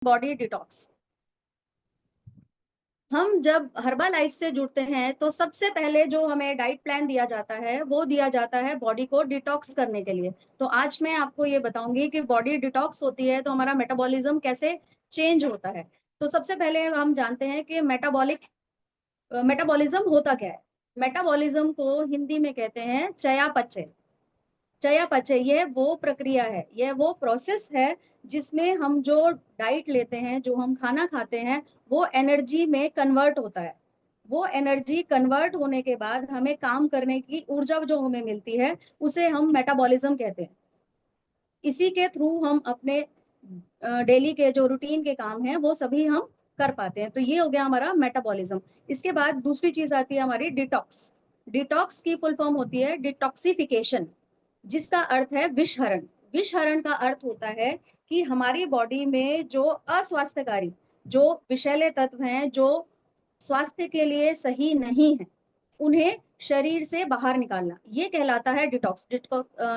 Body detox. हम जब herbal life से जुड़ते हैं तो सबसे पहले जो हमें डाइट प्लान दिया जाता है वो दिया जाता है बॉडी को डिटॉक्स करने के लिए। तो आज मैं आपको ये बताऊंगी कि बॉडी डिटॉक्स होती है तो हमारा मेटाबॉलिज्म कैसे चेंज होता है। तो सबसे पहले हम जानते हैं कि मेटाबॉलिज्म होता क्या है। मेटाबॉलिज्म को हिंदी में कहते हैं चयापचय। चयापचय यह वो प्रक्रिया है, यह वो प्रोसेस है जिसमें हम जो डाइट लेते हैं, जो हम खाना खाते हैं, वो एनर्जी में कन्वर्ट होता है। वो एनर्जी कन्वर्ट होने के बाद हमें काम करने की ऊर्जा जो हमें मिलती है उसे हम मेटाबॉलिज्म कहते हैं। इसी के थ्रू हम अपने डेली के जो रूटीन के काम हैं वो सभी हम कर पाते हैं। तो ये हो गया हमारा मेटाबॉलिज्म। इसके बाद दूसरी चीज आती है हमारी डिटॉक्स। डिटॉक्स की फुल फॉर्म होती है डिटॉक्सिफिकेशन, जिसका अर्थ है विषहरण। विषहरण का अर्थ होता है कि हमारी बॉडी में जो अस्वास्थ्यकारी, जो विषैले तत्व हैं, जो स्वास्थ्य के लिए सही नहीं है, उन्हें शरीर से बाहर निकालना, ये कहलाता है डिटॉक्स।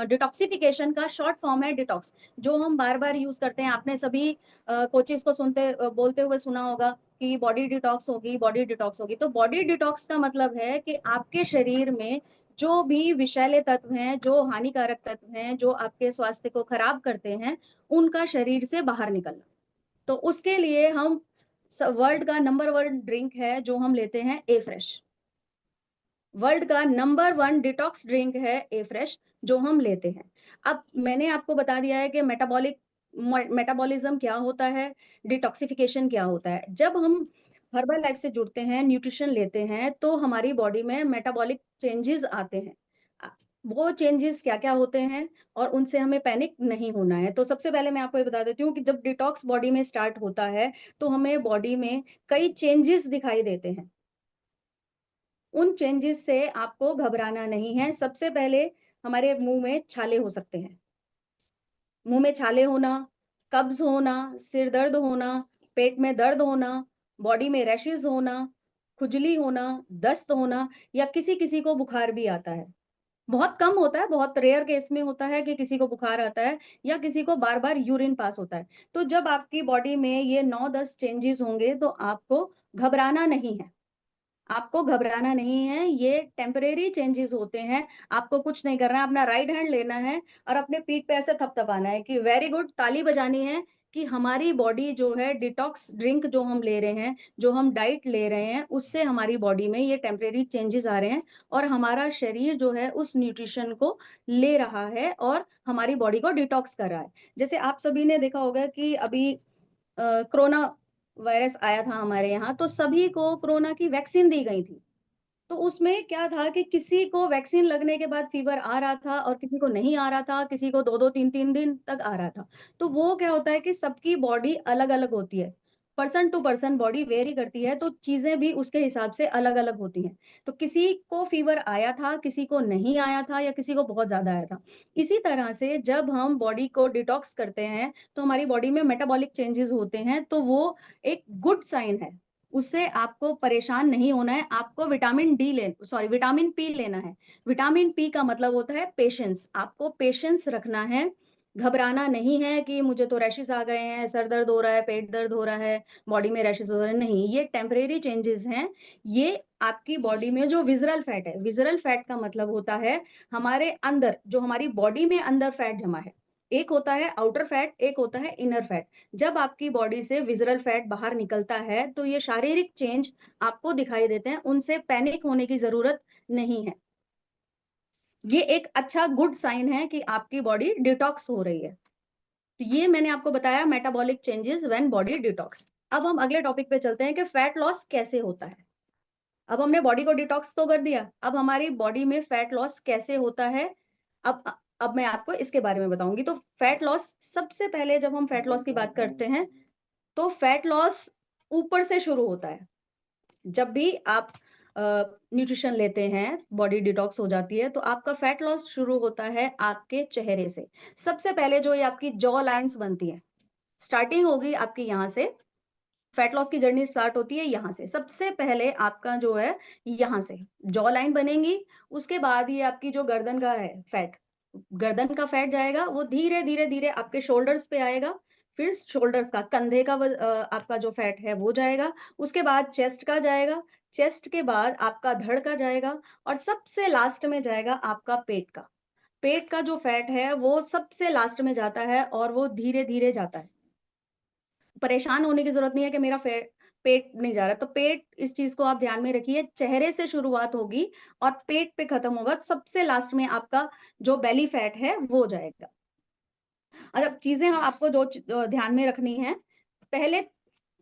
डिटॉक्सिफिकेशन का शॉर्ट फॉर्म है डिटॉक्स, जो हम बार बार यूज करते हैं। आपने सभी कोचेस को बोलते हुए सुना होगा कि बॉडी डिटॉक्स होगी, बॉडी डिटॉक्स होगी। तो बॉडी डिटॉक्स का मतलब है कि आपके शरीर में जो भी विषैले तत्व हैं, जो हानिकारक तत्व हैं, जो आपके स्वास्थ्य को खराब करते हैं, उनका शरीर से बाहर निकलना। तो उसके लिए हम वर्ल्ड का नंबर 1 ड्रिंक है जो हम लेते हैं, ए फ्रेश। वर्ल्ड का नंबर 1 डिटॉक्स ड्रिंक है ए फ्रेश, जो हम लेते हैं। अब मैंने आपको बता दिया है कि मेटाबॉलिज्म क्या होता है, डिटॉक्सिफिकेशन क्या होता है। जब हम हर्बल लाइफ से जुड़ते हैं, न्यूट्रिशन लेते हैं, तो हमारी बॉडी में मेटाबॉलिक चेंजेस आते हैं। अ, वो चेंजेस क्या क्या होते हैं और उनसे हमें पैनिक नहीं होना है। तो सबसे पहले मैं आपको ये बता देती हूँ कि जब डिटॉक्स बॉडी में स्टार्ट होता है तो हमें बॉडी में कई चेंजेस दिखाई देते हैं। उन चेंजेस से आपको घबराना नहीं है। सबसे पहले हमारे मुंह में छाले हो सकते हैं। मुंह में छाले होना, कब्ज होना, सिर दर्द होना, पेट में दर्द होना, बॉडी में रैशेज होना, खुजली होना, दस्त होना, या किसी किसी को बुखार भी आता है। बहुत कम होता है, बहुत रेयर केस में होता है कि किसी को बुखार आता है या किसी को बार बार यूरिन पास होता है। तो जब आपकी बॉडी में ये 9-10 चेंजेस होंगे तो आपको घबराना नहीं है। आपको घबराना नहीं है, ये टेम्परेरी चेंजेस होते हैं। आपको कुछ नहीं करना है, अपना राइट हैंड लेना है और अपने पीठ पे ऐसे थपथपाना है कि वेरी गुड, ताली बजानी है कि हमारी बॉडी जो है डिटॉक्स ड्रिंक जो हम ले रहे हैं, जो हम डाइट ले रहे हैं, उससे हमारी बॉडी में ये टेम्परेरी चेंजेस आ रहे हैं और हमारा शरीर जो है उस न्यूट्रिशन को ले रहा है और हमारी बॉडी को डिटॉक्स कर रहा है। जैसे आप सभी ने देखा होगा कि अभी कोरोना वायरस आया था हमारे यहाँ, तो सभी को कोरोना की वैक्सीन दी गई थी। तो उसमें क्या था कि किसी को वैक्सीन लगने के बाद फीवर आ रहा था और किसी को नहीं आ रहा था, किसी को 2-2 3-3 दिन तक आ रहा था। तो वो क्या होता है कि सबकी बॉडी अलग-अलग होती है। Person to person body vary करती है, तो चीज़ें भी उसके हिसाब से अलग-अलग होती हैं। तो किसी को फीवर आया था, किसी को नहीं आया था या किसी को बहुत ज़्यादा आया था। इसी तरह से जब हम बॉडी को डिटॉक्स करते हैं, तो हमारी बॉडी में मेटाबॉलिक चेंजेज़ होते हैं, तो वो एक गुड साइन है। उससे आपको परेशान नहीं होना है। आपको विटामिन पी लेना है। विटामिन पी का मतलब होता है पेशेंस। आपको पेशेंस रखना है, घबराना नहीं है कि मुझे तो रैशेस आ गए हैं, सर दर्द हो रहा है, पेट दर्द हो रहा है, बॉडी में रैशेस हो रहे हैं। नहीं, ये टेम्परेरी चेंजेस हैं। ये आपकी बॉडी में जो विज़रल फैट है, विज़रल फैट का मतलब होता है हमारे अंदर, जो हमारी बॉडी में अंदर फैट जमा है। एक होता है आउटर फैट, एक होता है इनर फैट। जब आपकी बॉडी से विज़रल फैट बाहर निकलता है तो ये शारीरिक चेंज आपको दिखाई देते हैं, उनसे पैनिक होने की ज़रूरत नहीं है। ये एक अच्छा गुड साइन है कि आपकी बॉडी डिटॉक्स हो रही है। तो ये मैंने आपको बताया metabolic changes when body detox. अब हम अगले टॉपिक पे चलते हैं कि फैट लॉस कैसे होता है। अब हमने बॉडी को डिटॉक्स तो कर दिया, अब हमारी बॉडी में फैट लॉस कैसे होता है, अब अब मैं आपको इसके बारे में बताऊंगी। तो फैट लॉस, सबसे पहले जब हम फैट लॉस की बात करते हैं तो फैट लॉस ऊपर से शुरू होता है। जब भी आप न्यूट्रिशन लेते हैं, बॉडी डिटॉक्स हो जाती है, तो आपका फैट लॉस शुरू होता है आपके चेहरे से। सबसे पहले जो ये आपकी जॉ लाइन्स बनती है, स्टार्टिंग होगी आपकी यहाँ से। फैट लॉस की जर्नी स्टार्ट होती है यहाँ से। सबसे पहले आपका जो है यहाँ से जॉ लाइन बनेगी। उसके बाद ये आपकी जो गर्दन का है फैट, गर्दन का फैट जाएगा, वो धीरे धीरे धीरे आपके शोल्डर्स पे आएगा। फिर शोल्डर्स का, कंधे का आपका जो फैट है वो जाएगा, उसके बाद चेस्ट का जाएगा, चेस्ट के बाद आपका धड़ का जाएगा और सबसे लास्ट में जाएगा आपका पेट का। पेट का जो फैट है वो सबसे लास्ट में जाता है और वो धीरे-धीरे जाता है। परेशान होने की ज़रूरत नहीं है कि मेरा पेट नहीं जा रहा, तो पेट इस चीज़ को आप ध्यान में रखिए, चेहरे से शुरुआत होगी और पेट पे खत्म होगा, तो सबसे लास्ट में आपका जो बेली फैट है वो जाएगा। अच्छा, चीज़ें आपको जो ध्यान में रखनी है, पहले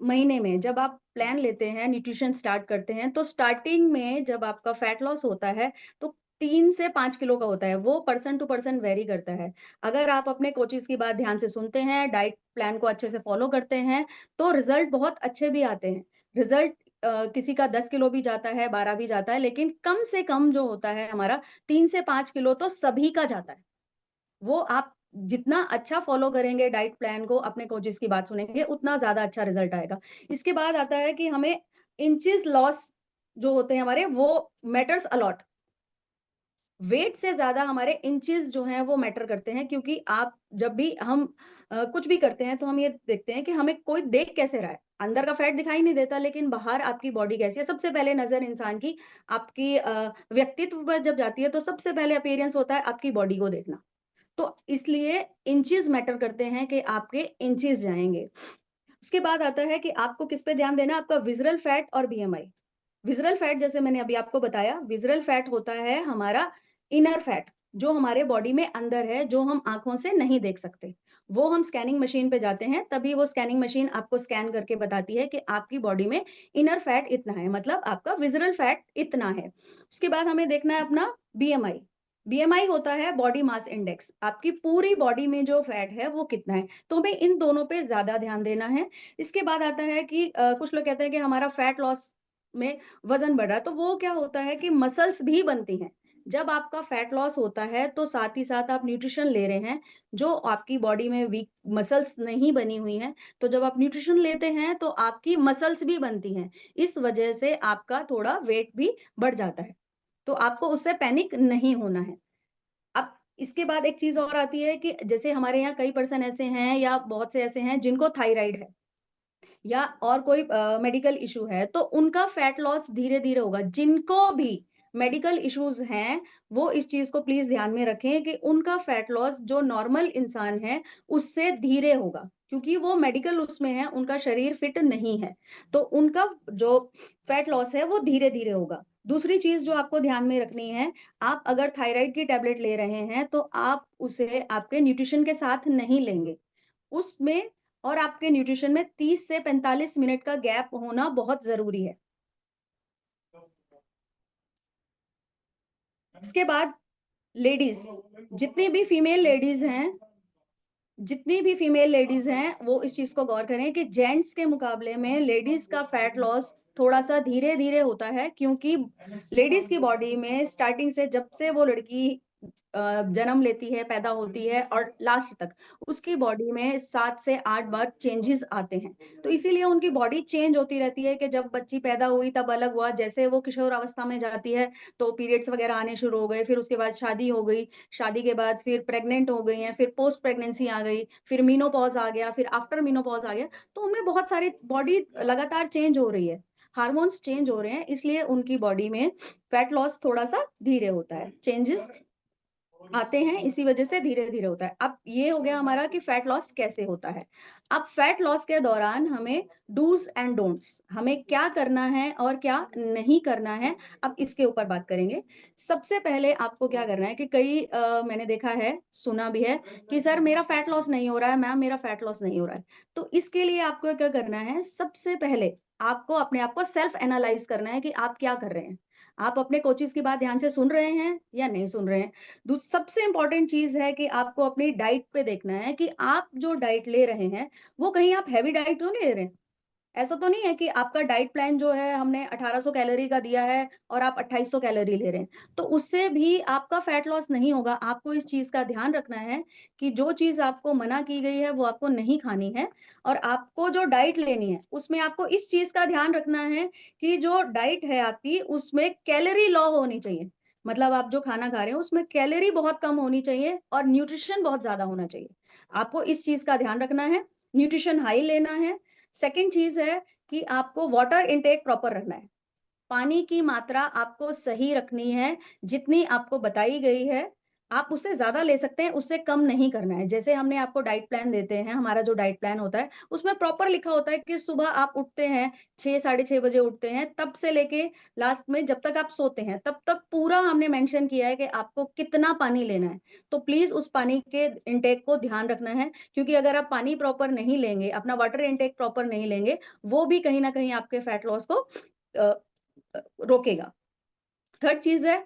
महीने में जब आप प्लान लेते हैं, न्यूट्रिशन स्टार्ट करते हैं, तो स्टार्टिंग में जब आपका फैट लॉस होता है, तो 3 से 5 किलो का होता है, वो पर्सन टू पर्सन वेरी करता है। अगर आप अपने कोचेज़ की बात ध्यान से सुनते हैं, डाइट प्लान को अच्छे से फॉलो करते हैं, तो रिज़ल्ट बहुत अच्छे भी आते हैं। रिज़ल्ट किसी का 10 किलो भी जाता है, 12 भी जाता है, लेकिन कम से कम जो होता है हमारा 3 से 5 किलो तो सभी का जाता है। वो आप जितना अच्छा फ़ॉलो करेंगे डाइट प्लान को, अपने कोचेज़ की बात सुनेंगे, उतना ज़्यादा अच्छा रिज़ल्ट आएगा। इसके बाद आता है कि हमें इंचेस लॉस जो होते हैं हमारे, वो मैटर्स अ लॉट। वेट से ज़्यादा हमारे इंचेस जो हैं वो मैटर करते हैं, क्योंकि आप जब भी हम कुछ भी करते हैं तो हम ये देखते हैं कि हमें कोई देख कैसे रहा है। अंदर का फैट दिखाई नहीं देता, लेकिन बाहर आपकी बॉडी कैसी है। सबसे पहले नज़र इंसान की आपकी व्यक्तित्व पर जब जाती है, तो सबसे पहले अपीयरेंस होता है आपकी बॉडी को देखना। तो इसलिए इंचेस मैटर करते हैं कि आपके इंचेस जाएँगे। उसके बाद आता है कि आपको किस पे ध्यान देना है, आपका विज़रल फैट और बीएमआई। विज़रल फैट जैसे मैंने अभी आपको बताया, विज़रल फैट होता है हमारा इनर फैट, जो हमारे बॉडी में अंदर है, जो हम आँखों से नहीं देख सकते। वो हम स्कैनिंग मशीन पे जाते हैं, तभी वो स्कैनिंग मशीन आपको स्कैन करके बताती है कि आपकी बॉडी में इनर फैट इतना है, मतलब आपका विज़रल फैट इतना है। उसके बाद हमें देखना है अपना बीएमआई। बीएमआई होता है बॉडी मास इंडेक्स, आपकी पूरी बॉडी में जो फैट है वो कितना है, तो हमें इन दोनों पे ज़्यादा ध्यान देना है। इसके बाद आता है कि कुछ लोग कहते हैं कि हमारा फैट लॉस में वज़न बढ़ रहा है, तो वो क्या होता है कि मसल्स भी बनती हैं। जब आपका फैट लॉस होता है, तो साथ ही साथ आप न्यूट्रिशन ले रहे हैं, जो आपकी बॉडी में वीक मसल्स नहीं बनी हुई हैं, तो जब आप न्यूट्रिशन लेते हैं, तो आपकी मसल्स भी बनती हैं। इस वजह से आपका थोड़ा वेट भी बढ़ जाता है, तो आपको उससे पैनिक नहीं होना है। अब इसके बाद एक चीज़ और आती है कि जैसे हमारे यहाँ कई पर्सन ऐसे हैं या बहुत से ऐसे हैं जिनको थायराइड है या और कोई मेडिकल इश्यू है, तो उनका फैट लॉस धीरे-धीरे होगा। जिनको भी मेडिकल इश्यूज़ हैं, वो इस चीज़ को प्लीज़ ध्यान में रखें कि उनका फैट लॉस जो नॉर्मल इंसान है, उससे धीरे होगा, क्योंकि वो मेडिकल उसमें है, उनका शरीर फिट नहीं है। तो उनका जो फैट लॉस है, वो धीरे-धीरे होगा। दूसरी चीज़ जो आपको ध्यान में रखनी है, आप अगर थायराइड की टैबलेट ले रहे हैं, तो आप उसे आपके न्यूट्रिशन के साथ नहीं लेंगे। उसमें और आपके न्यूट्रिशन में 30 से 45 मिनट का गैप होना बहुत ज़रूरी है। इसके बाद लेडीज़, जितनी भी फीमेल लेडीज़ हैं जितनी भी फीमेल लेडीज़ हैं, वो इस चीज़ को गौर करें कि जेंट्स के मुकाबले में लेडीज़ का फैट लॉस थोड़ा-सा धीरे-धीरे होता है, क्योंकि लेडीज़ की बॉडी में स्टार्टिंग से जब से वो लड़की जन्म लेती है, पैदा होती है और लास्ट तक, उसकी बॉडी में 7 से 8 बार चेंजेज़ आते हैं। तो इसीलिए उनकी बॉडी चेंज होती रहती है कि जब बच्ची पैदा हुई तब अलग हुआ, जैसे वो किशोर अवस्था में जाती है, तो पीरियड्स वगैरह आने शुरू हो गए, फिर उसके बाद शादी हो गई, शादी के बाद फिर प्रेग्नेंट हो गई हैं, फिर पोस्ट प्रेगनेंसी आ गई, फिर मेनोपॉज़ आ गया, फिर आफ्टर मेनोपॉज़ आ गया, तो उनमें बहुत सारी बॉडी लगातार चेंज हो रही है। हार्मोन्स चेंज हो रहे हैं, इसलिए उनकी बॉडी में फैट लॉस थोड़ा-सा धीरे होता है। चेंजेज़ आते हैं, इसी वजह से धीरे-धीरे होता है। अब ये हो गया हमारा कि फैट लॉस कैसे होता है। अब फैट लॉस के दौरान हमें डूज़ एंड डोंट्स, हमें क्या करना है और क्या नहीं करना है, अब इसके ऊपर बात करेंगे। सबसे पहले आपको क्या करना है कि कई मैंने देखा है, सुना भी है कि सर मेरा फैट लॉस नहीं हो रहा है, मैम मेरा फैट लॉस नहीं हो रहा है। तो इसके लिए आपको क्या करना है, सबसे पहले आपको अपने आप को सेल्फ एनालाइज़ करना है कि आप क्या कर रहे हैं। आप अपने कोचेज़ की बात ध्यान से सुन रहे हैं या नहीं सुन रहे हैं? सबसे इम्पोर्टेंट चीज़ है कि आपको अपनी डाइट पे देखना है कि आप जो डाइट ले रहे हैं, वो कहीं आप हेवी डाइट तो नहीं ले रहे हैं। ऐसा तो नहीं है कि आपका डाइट प्लान जो है हमने 1800 कैलोरी का दिया है और आप 2800 कैलोरी ले रहे हैं। तो उससे भी आपका फैट लॉस नहीं होगा। आपको इस चीज़ का ध्यान रखना है कि जो चीज़ आपको मना की गई है वो आपको नहीं खानी है और आपको जो डाइट लेनी है, उसमें आपको इस चीज़ का ध्यान रखना है कि जो डाइट है आपकी उसमें कैलोरी लॉ होनी चाहिए। मतलब आप जो खाना खा रहे हो उसमें कैलोरी बहुत कम होनी चाहिए और न्यूट्रिशन बहुत ज़्यादा होना चाहिए। आपको इस चीज़ का ध्यान रखना है। न्यूट्रिशन हाई लेना है। सेकंड चीज है कि आपको वाटर इनटेक प्रॉपर रखना है। पानी की मात्रा आपको सही रखनी है, जितनी आपको बताई गई है। आप उससे ज़्यादा ले सकते हैं, उससे कम नहीं करना है। जैसे हमने आपको डाइट प्लान देते हैं, हमारा जो डाइट प्लान होता है, उसमें प्रॉपर लिखा होता है कि सुबह आप उठते हैं, 6 साढ़े 6 बजे उठते हैं, तब से लेके लास्ट में जब तक आप सोते हैं, तब तक पूरा हमने मेंशन किया है कि आपको कितना पानी लेना है। तो प्लीज़ उस पानी के इनटेक को ध्यान रखना है, क्योंकि अगर आप पानी प्रॉपर नहीं लेंगे, अपना वाटर इनटेक प्रॉपर नहीं लेंगे, वो भी कहीं न कहीं आपके फैट लॉस को अ रोकेगा। थर्ड चीज़ है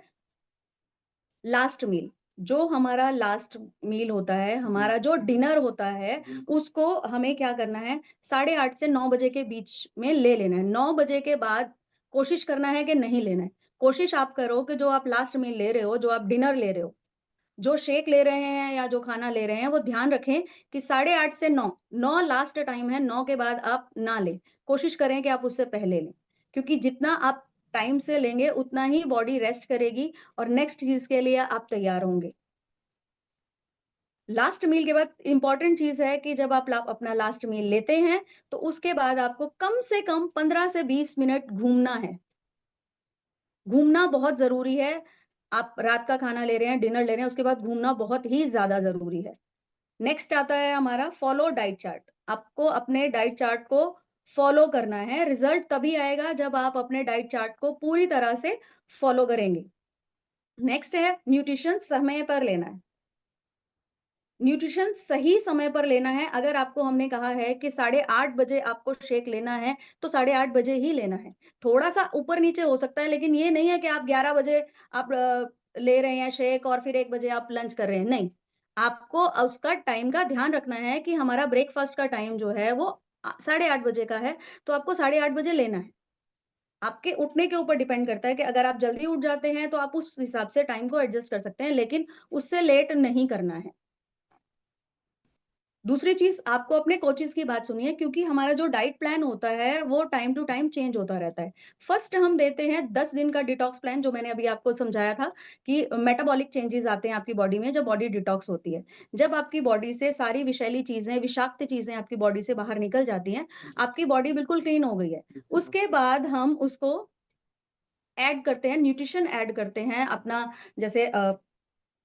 लास्ट मील। जो हमारा लास्ट मील होता है, हमारा जो डिनर होता है, उसको हमें क्या करना है, 8:30 से 9 बजे के बीच में ले लेना है। 9 बजे के बाद कोशिश करना है कि नहीं लेना है। कोशिश आप करो कि जो आप लास्ट मील ले रहे हो, जो आप डिनर ले रहे हो, जो शेक ले रहे हैं या जो खाना ले रहे हैं, वो ध्यान रखें कि 8:30 से 9, 9 लास्ट टाइम है, 9 के बाद आप ना लें। कोशिश करें कि आप उससे पहले लें, क्योंकि जितना आप टाइम से लेंगे, उतना ही बॉडी रेस्ट करेगी और नेक्स्ट चीज़ के लिए आप तैयार होंगे। लास्ट मील के बाद इम्पोर्टेंट चीज़ है कि जब आप अपना लास्ट मील लेते हैं, तो उसके बाद आपको कम से कम 15 से 20 मिनट घूमना है। घूमना बहुत ज़रूरी है। आप रात का खाना ले रहे हैं, डिनर ले रहे हैं, उसके बाद घूमना बहुत ही ज़्यादा ज़रूरी है। नेक्स्ट आता है हमारा फॉलो डाइट चार्ट। आपको अपने डाइट चार्ट को फॉलो करना है। रिजल्ट तभी आएगा जब आप अपने डाइट चार्ट को पूरी तरह से फॉलो करेंगे। नेक्स्ट है न्यूट्रिशन समय पर लेना है। न्यूट्रिशन सही समय पर लेना है। अगर आपको हमने कहा है कि 8:30 बजे आपको शेक लेना है, तो 8:30 बजे ही लेना है। थोड़ा-सा ऊपर-नीचे हो सकता है, लेकिन ये नहीं है कि आप 11 बजे आप ले रहे हैं शेक और फिर 1 बजे आप लंच कर रहे हैं, नहीं। आपको उसका टाइम का ध्यान रखना है कि हमारा ब्रेकफ़ास्ट का टाइम जो है वो 8:30 बजे का है, तो आपको 8:30 बजे लेना है। आपके उठने के ऊपर डिपेंड करता है कि अगर आप जल्दी उठ जाते हैं, तो आप उस हिसाब से टाइम को एडजस्ट कर सकते हैं, लेकिन उससे लेट नहीं करना है। दूसरी चीज़ आपको अपने कोचेज़ की बात सुनिए, क्योंकि हमारा जो डाइट प्लान होता है वो टाइम टू टाइम चेंज होता रहता है। फर्स्ट हम देते हैं 10 दिन का डिटॉक्स प्लान, जो मैंने अभी आपको समझाया था कि मेटाबॉलिक चेंजेज़ आते हैं आपकी बॉडी में जब बॉडी डिटॉक्स होती है। जब आपकी बॉडी से सारी विषैली चीज़ें, विषाक्त चीज़ें आपकी बॉडी से बाहर निकल जाती हैं, आपकी बॉडी बिल्कुल क्लीन हो गई है। उसके बाद हम उसको ऐड करते हैं, न्यूट्रिशन ऐड करते हैं अपना, जैसे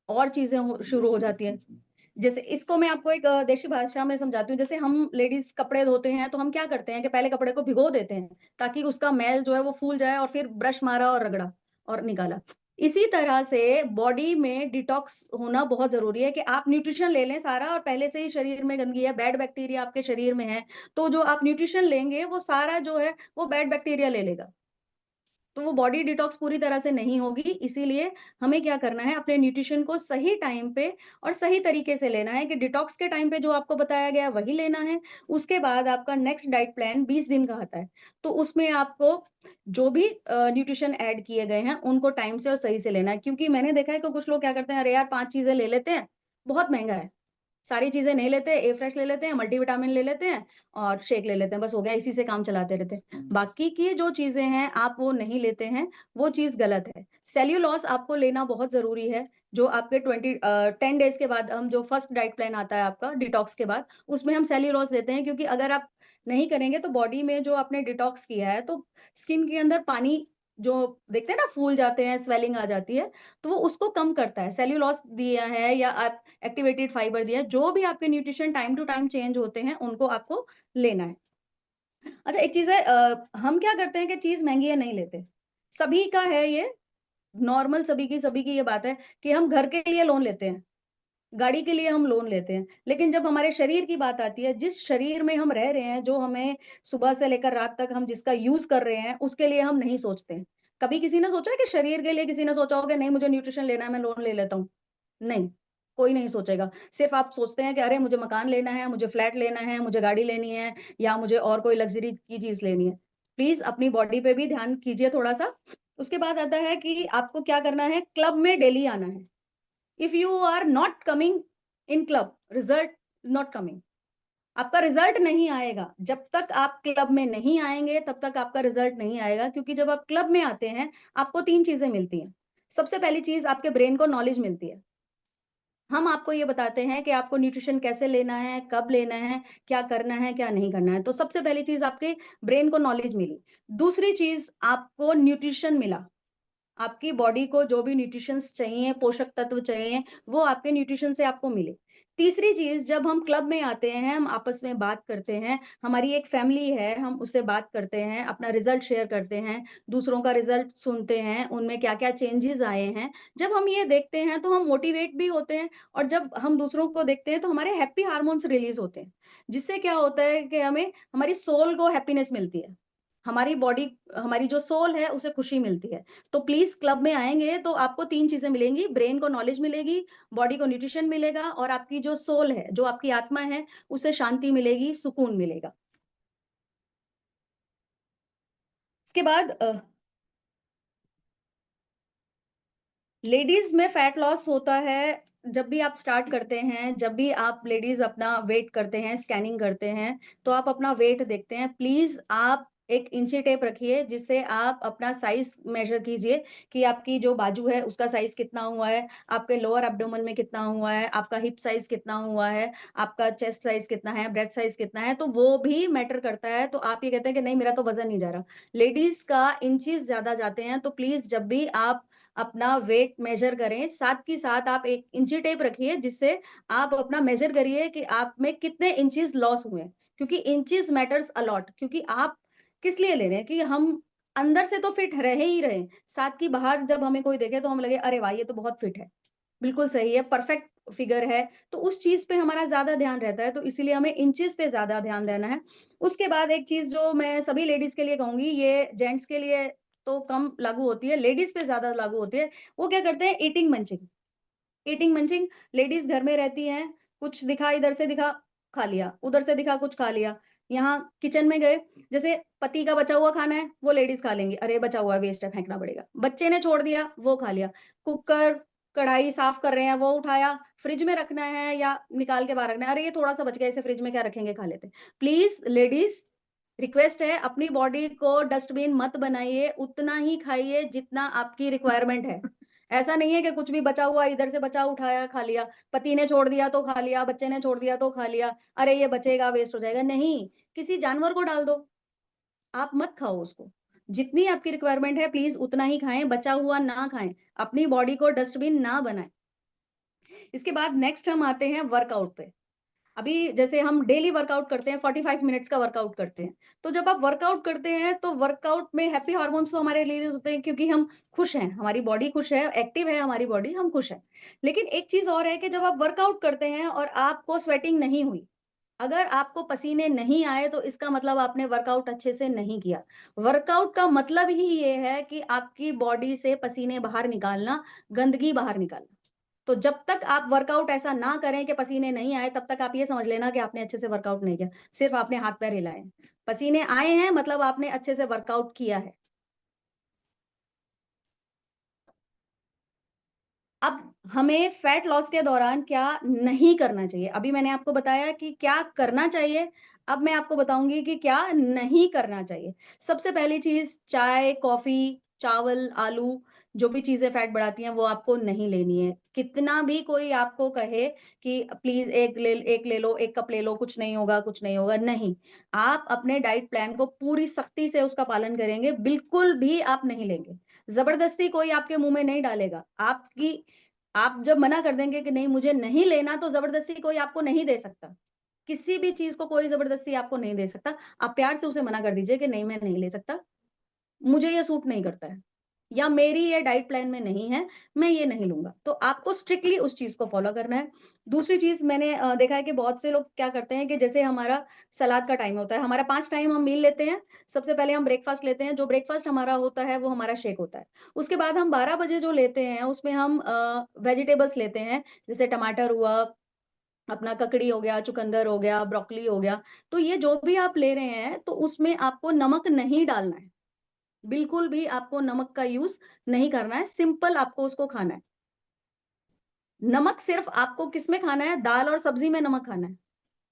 और चीज़ें हो शुरू हो जाती हैं। जैसे इसको मैं आपको एक देशी भाषा में समझाती हूँ। जैसे हम लेडीज़ कपड़े धोते हैं, तो हम क्या करते हैं कि पहले कपड़े को भिगो देते हैं, ताकि उसका मैल जो है वो फूल जाए और फिर ब्रश मारा और रगड़ा और निकाला। इसी तरह से बॉडी में डिटॉक्स होना बहुत ज़रूरी है कि आप न्यूट्रिशन ले लें सारा, और पहले से ही शरीर में गंदगी है, बैड बैक्टीरिया आपके शरीर में है, तो जो आप न्यूट्रिशन लेंगे, वो सारा जो है वो बैड बैक्टीरिया ले लेगा। तो वो बॉडी डिटॉक्स पूरी तरह से नहीं होगी, इसीलिए हमें क्या करना है, अपने न्यूट्रिशन को सही टाइम पे और सही तरीके से लेना है कि डिटॉक्स के टाइम पे जो आपको बताया गया वही लेना है। उसके बाद आपका नेक्स्ट डाइट प्लान 20 दिन का आता है। तो उसमें आपको जो भी न्यूट्रिशन ऐड किए गए हैं, उनको टाइम से और सही से लेना है। क्योंकि मैंने देखा है कि कुछ लोग क्या करते हैं, अरे यार 5 चीज़ें ले लेते हैं, बहुत महँगा है। सारी चीज़ें नहीं लेते, ए फ्रेश ले लेते हैं, मल्टीविटामिन ले लेते हैं और शेक ले लेते हैं, बस हो गया, इसी से काम चलाते रहते हैं। बाकी की जो चीज़ें हैं, आप वो नहीं लेते हैं, वो चीज़ गलत है। सेल्युलोज़ आपको लेना बहुत ज़रूरी है, जो आपके 10 डेज़ के बाद हम जो फर्स्ट डाइट प्लान आता है आपका डिटॉक्स के बाद, उसमें हम सेल्युलोज़ देते हैं, क्योंकि अगर आप नहीं करेंगे तो बॉडी में जो आपने डिटॉक्स किया है, तो स्किन के अंदर पानी जो देखते हैं ना फूल जाते हैं, स्वेलिंग आ जाती है, तो वो उसको कम करता है। सेल्युलोज़ दिया है या आप एक्टिवेटेड फाइबर दिया है, जो भी आपके nutrition time to time change होते हैं, उनको आपको लेना है। अच्छा, एक चीज़ है, हम क्या करते हैं कि चीज़ महँगी है नहीं लेते। सभी का है ये, नॉर्मल सभी की ये बात है कि हम घर के लिए लोन लेते हैं, गाड़ी के लिए हम लोन लेते हैं। लेकिन जब हमारे शरीर की बात आती है, जिस शरीर में हम रह रहे हैं, जो हमें सुबह से लेकर रात तक हम जिसका यूज़ कर रहे हैं, उसके लिए हम नहीं सोचते हैं। कभी किसी ने सोचा है कि शरीर के लिए किसी ने सोचा हो कि नहीं मुझे न्यूट्रिशन लेना है, मैं लोन ले लेता हूँ? नहीं, कोई नहीं सोचेगा। सिर्फ़ आप सोचते हैं कि अरे मुझे मकान लेना है, मुझे फ्लैट लेना है, मुझे गाड़ी लेनी है या मुझे और कोई लग्ज़री की चीज़ लेनी है। प्लीज़ अपनी बॉडी पे भी ध्यान कीजिए थोड़ा-सा। उसके बाद आता है कि आपको क्या करना है, क्लब में डेली आना है। If you are not coming in club, result not coming. आपका रिजल्ट नहीं आएगा। जब तक आप क्लब में नहीं आएँगे, तब तक आपका रिजल्ट नहीं आएगा, क्योंकि जब आप क्लब में आते हैं, आपको 3 चीज़ें मिलती हैं। सबसे पहली चीज़, आपके ब्रेन को नॉलेज मिलती है। हम आपको ये बताते हैं कि आपको न्यूट्रिशन कैसे लेना है, कब लेना है, क्या करना है, क्या नहीं करना है। तो सबसे पहली चीज़ आपके ब्रेन को नॉलेज मिली। दूसरी चीज़ आपको न्यूट्रिशन मिला। आपकी बॉडी को जो भी न्यूट्रिशंस चाहिए, पोषक तत्व चाहिए, वो आपके न्यूट्रिशन से आपको मिले। तीसरी चीज़ जब हम क्लब में आते हैं, हम आपस में बात करते हैं, हमारी एक फैमिली है, हम उससे बात करते हैं, अपना रिज़ल्ट शेयर करते हैं, दूसरों का रिज़ल्ट सुनते हैं, उनमें क्या-क्या चेंजेज़ आए हैं। जब हम ये देखते हैं तो हम मोटिवेट भी होते हैं और जब हम दूसरों को देखते हैं तो हमारे हैप्पी हार्मोन्स रिलीज़ होते हैं। जिससे क्या होता है कि हमें हमारी सोल को हैप्पीनेस मिलती है। हमारी बॉडी हमारी जो सोल है उसे खुशी मिलती है। तो प्लीज़ क्लब में आएँगे तो आपको 3 चीज़ें मिलेंगी, ब्रेन को नॉलेज मिलेगी, बॉडी को न्यूट्रिशन मिलेगा और आपकी जो सोल है, जो आपकी आत्मा है, उसे शांति मिलेगी, सुकून मिलेगा। इसके बाद लेडीज़ में फैट लॉस होता है, जब भी आप स्टार्ट करते हैं, जब भी आप लेडीज़ अपना वेट करते हैं, स्कैनिंग करते हैं, तो आप अपना वेट देखते हैं। प्लीज़ आप एक इंची टेप रखिए, जिससे आप अपना साइज़ मेज़र कीजिए कि आपकी जो बाजू है, उसका साइज़ कितना हुआ है, आपके लोअर एब्डोमेन में कितना हुआ है, आपका हिप साइज़ कितना हुआ है, आपका चेस्ट साइज़ कितना है, ब्रेस्ट साइज़ कितना है, तो वो भी मैटर करता है। तो आप ये कहते हैं कि नहीं, मेरा तो वज़न नहीं जा रहा। लेडीज़ का इंचेस ज़्यादा जाते हैं, तो प्लीज़ जब भी आप अपना वेट मेज़र करें, साथ के साथ आप एक इंची टेप रखिए जिससे आप अपना मेज़र करिए कि आप में कितने इंचेस लॉस हुए हैं। क्योंकि इंचेस मैटर्स अ लॉट क्योंकि आप किस लिए ले रहे हैं कि हम अंदर से तो फिट रहे ही रहे, साथ की बाहर जब हमें कोई देखे तो हम लगे अरे वाह! ये तो बहुत फिट है। बिल्कुल सही है, परफेक्ट फिगर है, तो उस चीज़ पे हमारा ज़्यादा ध्यान रहता है, तो इसीलिए हमें इंचेस पे ज़्यादा ध्यान देना है। उसके बाद एक चीज़ जो मैं सभी लेडीज़ के लिए कहूँगी, ये जेंट्स के लिए तो कम लागू होती है, लेडीज़ पे ज़्यादा लागू होती है। वो क्या करते हैं eating munching. Eating munching ladies घर में रहती हैं, कुछ दिखा इधर से दिखा, खा लिया, उधर से दिखा कुछ खा लिया। यहाँ किचन में गए, जैसे पति का बचा हुआ खाना है, वो लेडीज़ खा लेंगी, अरे बचा हुआ है वेस्ट है फेंकना पड़ेगा। बच्चे ने छोड़ दिया, वो खा लिया। कुकर, कढ़ाई साफ कर रहे हैं, वो उठाया, फ्रिज में रखना है या निकाल के बाहर रखना है, अरे ये थोड़ा-सा बच गया इसे फ्रिज में क्या रखेंगे खा लेते हैं। प्लीज़ लेडीज़ रिक्वेस्ट है अपनी बॉडी को डस्टबिन मत बनाइए, उतना ही खाइए जितना आपकी रिक्वायरमेंट है। ऐसा नहीं है कि कुछ भी बचा हुआ इधर से बचा उठाया खा लिया, पति ने छोड़ दिया तो खा लिया, बच्चे ने छोड़ दिया तो खा लिया, अरे ये बचेगा वेस्ट हो जाएगा, नहीं, किसी जानवर को डाल दो, आप मत खाओ उसको। जितनी आपकी रिक्वायरमेंट है प्लीज़ उतना ही खाएँ, बचा हुआ ना खाएँ, अपनी बॉडी को डस्टबिन ना बनाएँ। इसके बाद नेक्स्ट हम आते हैं वर्कआउट पे। अभी जैसे हम डेली वर्कआउट करते हैं, 45 मिनट्स का वर्कआउट करते हैं। तो जब आप वर्कआउट करते हैं, तो वर्कआउट में हैप्पी हार्मोन्स तो हमारे रिलीज़ होते हैं क्योंकि हम खुश हैं, हमारी बॉडी खुश है, एक्टिव है हमारी बॉडी, हम खुश हैं। लेकिन एक चीज़ और है कि जब आप वर्कआउट करते हैं और आपको स्वेटिंग नहीं हुई, अगर आपको पसीने नहीं आए, तो इसका मतलब आपने वर्कआउट अच्छे से नहीं किया। वर्कआउट का मतलब ही ये है कि आपकी बॉडी से पसीने बाहर निकालना, गंदगी बाहर निकालना। तो जब तक आप वर्कआउट ऐसा ना करें कि पसीने नहीं आए, तब तक आप ये समझ लेना कि आपने अच्छे से वर्कआउट नहीं किया। सिर्फ़ आपने हाथ-पैर हिलाए हैं। पसीने आए हैं मतलब आपने अच्छे से वर्कआउट किया है। अब हमें फैट लॉस के दौरान क्या नहीं करना चाहिए? अभी मैंने आपको बताया कि क्या करना चाहिए, अब मैं आपको बताऊँगी कि क्या नहीं करना चाहिए। सबसे पहली चीज़ चाय, कॉफ़ी, चावल, आलू जो भी चीज़ें फैट बढ़ाती हैं वो आपको नहीं लेनी है। कितना भी कोई आपको कहे कि प्लीज़ 1 ले लो, 1 कप ले लो, कुछ नहीं होगा, नहीं। आप अपने डाइट प्लान को पूरी सख्ती से उसका पालन करेंगे, बिल्कुल भी आप नहीं लेंगे। ज़बरदस्ती कोई आपके मुँह में नहीं डालेगा। आपकी आप जब मना कर देंगे कि नहीं मुझे नहीं लेना तो ज़बरदस्ती कोई आपको नहीं दे सकता। किसी भी चीज़ को कोई ज़बरदस्ती आपको नहीं दे सकता। आप प्यार से उसे मना कर दीजिए कि नहीं मैं नहीं ले सकता। मुझे ये सूट नहीं करता है या मेरी ये डाइट प्लान में नहीं है, मैं ये नहीं लूँगा। तो आपको स्ट्रिक्टली उस चीज़ को फ़ॉलो करना है। दूसरी चीज़ मैंने देखा है कि बहुत से लोग क्या करते हैं कि जैसे हमारा सलाद का टाइम होता है, हमारा 5 टाइम हम मील लेते हैं। सबसे पहले हम ब्रेकफ़ास्ट लेते हैं, जो ब्रेकफ़ास्ट हमारा होता है वो हमारा शेक होता है। उसके बाद हम 12 बजे जो लेते हैं उसमें हम वेजिटेबल्स लेते हैं, जैसे टमाटर हुआ, अपना ककड़ी हो गया, चुकंदर हो गया, ब्रोकोली हो गया। तो ये जो भी आप ले रहे हैं, तो उसमें आपको नमक नहीं डालना है। बिल्कुल भी आपको नमक का यूज़ नहीं करना है, सिंपल आपको उसको खाना है। नमक सिर्फ़ आपको किसमें खाना है, दाल और सब्ज़ी में नमक खाना है,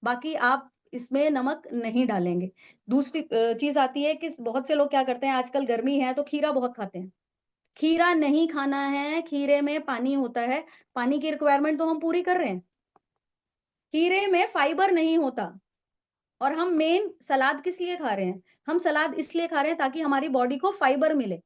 बाकी आप इसमें नमक नहीं डालेंगे। दूसरी चीज़ आती है कि बहुत से लोग क्या करते हैं, आजकल गर्मी है तो खीरा बहुत खाते हैं। खीरा नहीं खाना है, खीरे में पानी होता है, पानी की रिक्वायरमेंट तो हम पूरी कर रहे हैं। खीरे में फाइबर नहीं होता। और हम मेन सलाद किस लिए खा रहे हैं? हम सलाद इसलिए खा रहे हैं ताकि हमारी बॉडी को फाइबर मिले।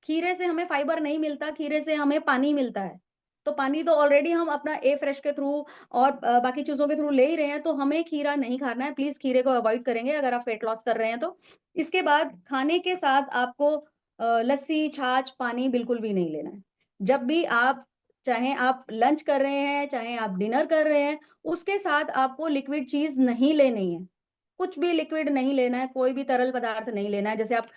खीरे से हमें फाइबर नहीं मिलता, खीरे से हमें पानी मिलता है। तो पानी तो ऑलरेडी हम अपना ए फ्रेश के थ्रू और बाकी चीज़ों के थ्रू ले ही रहे हैं, तो हमें खीरा नहीं खाना है। प्लीज़ खीरे को अवॉइड करेंगे अगर आप वेट लॉस कर रहे हैं तो। इसके बाद खाने के साथ आपको लस्सी, छाछ, पानी बिल्कुल भी नहीं लेना है। जब भी आप चाहे आप लंच कर रहे हैं, चाहे आप डिनर कर रहे हैं, उसके साथ आपको लिक्विड चीज़ नहीं लेनी है। कुछ भी लिक्विड नहीं लेना है, कोई भी तरल पदार्थ नहीं लेना है। जैसे आप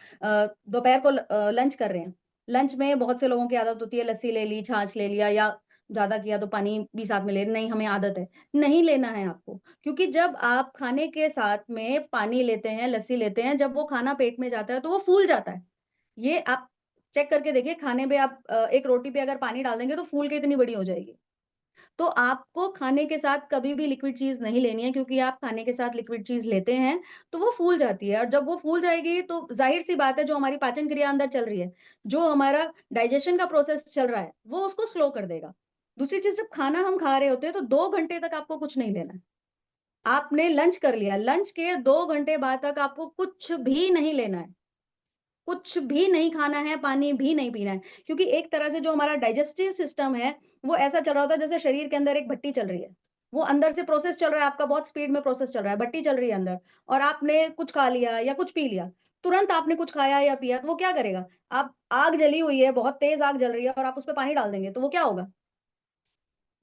दोपहर को लंच कर रहे हैं, लंच में बहुत से लोगों की आदत होती है लस्सी ले ली, छाछ ले लिया या ज़्यादा किया तो पानी भी साथ में ले नहीं, हमें आदत है, नहीं लेना है आपको। क्योंकि जब आप खाने के साथ में पानी लेते हैं, लस्सी लेते हैं, जब वो खाना पेट में जाता है तो वो फूल जाता है। ये आप चेक करके देखिए, खाने पे आप एक रोटी पे अगर पानी डाल देंगे तो फूल के इतनी बड़ी हो जाएगी। तो आपको खाने के साथ कभी भी लिक्विड चीज़ नहीं लेनी है, क्योंकि आप खाने के साथ लिक्विड चीज़ लेते हैं, तो वो फूल जाती है और जब वो फूल जाएगी तो ज़ाहिर-सी बात है जो हमारी पाचन क्रिया अंदर चल रही है, जो हमारा डाइजेशन का प्रोसेस चल रहा है, वो उसको स्लो कर देगा। दूसरी चीज़, जब खाना हम खा रहे होते हैं तो 2 घंटे तक आपको कुछ नहीं लेना है। आपने लंच कर लिया, लंच के 2 घंटे बाद तक आपको कुछ भी नहीं लेना है। कुछ भी नहीं खाना है, पानी भी नहीं पीना है। क्योंकि एक तरह से जो हमारा डाइजेस्टिव सिस्टम है, वो ऐसा चल रहा होता है जैसे शरीर के अंदर एक भट्टी चल रही है। वो अंदर से प्रोसेस चल रहा है, आपका बहुत स्पीड में प्रोसेस चल रहा है, भट्टी चल रही है अंदर और आपने कुछ खा लिया या कुछ पी लिया। तुरंत आपने कुछ खाया या पिया तो वो क्या करेगा? आप आग जली हुई है, बहुत तेज़ आग जल रही है और आप उसपे पानी डाल देंगे, तो वो क्या होगा?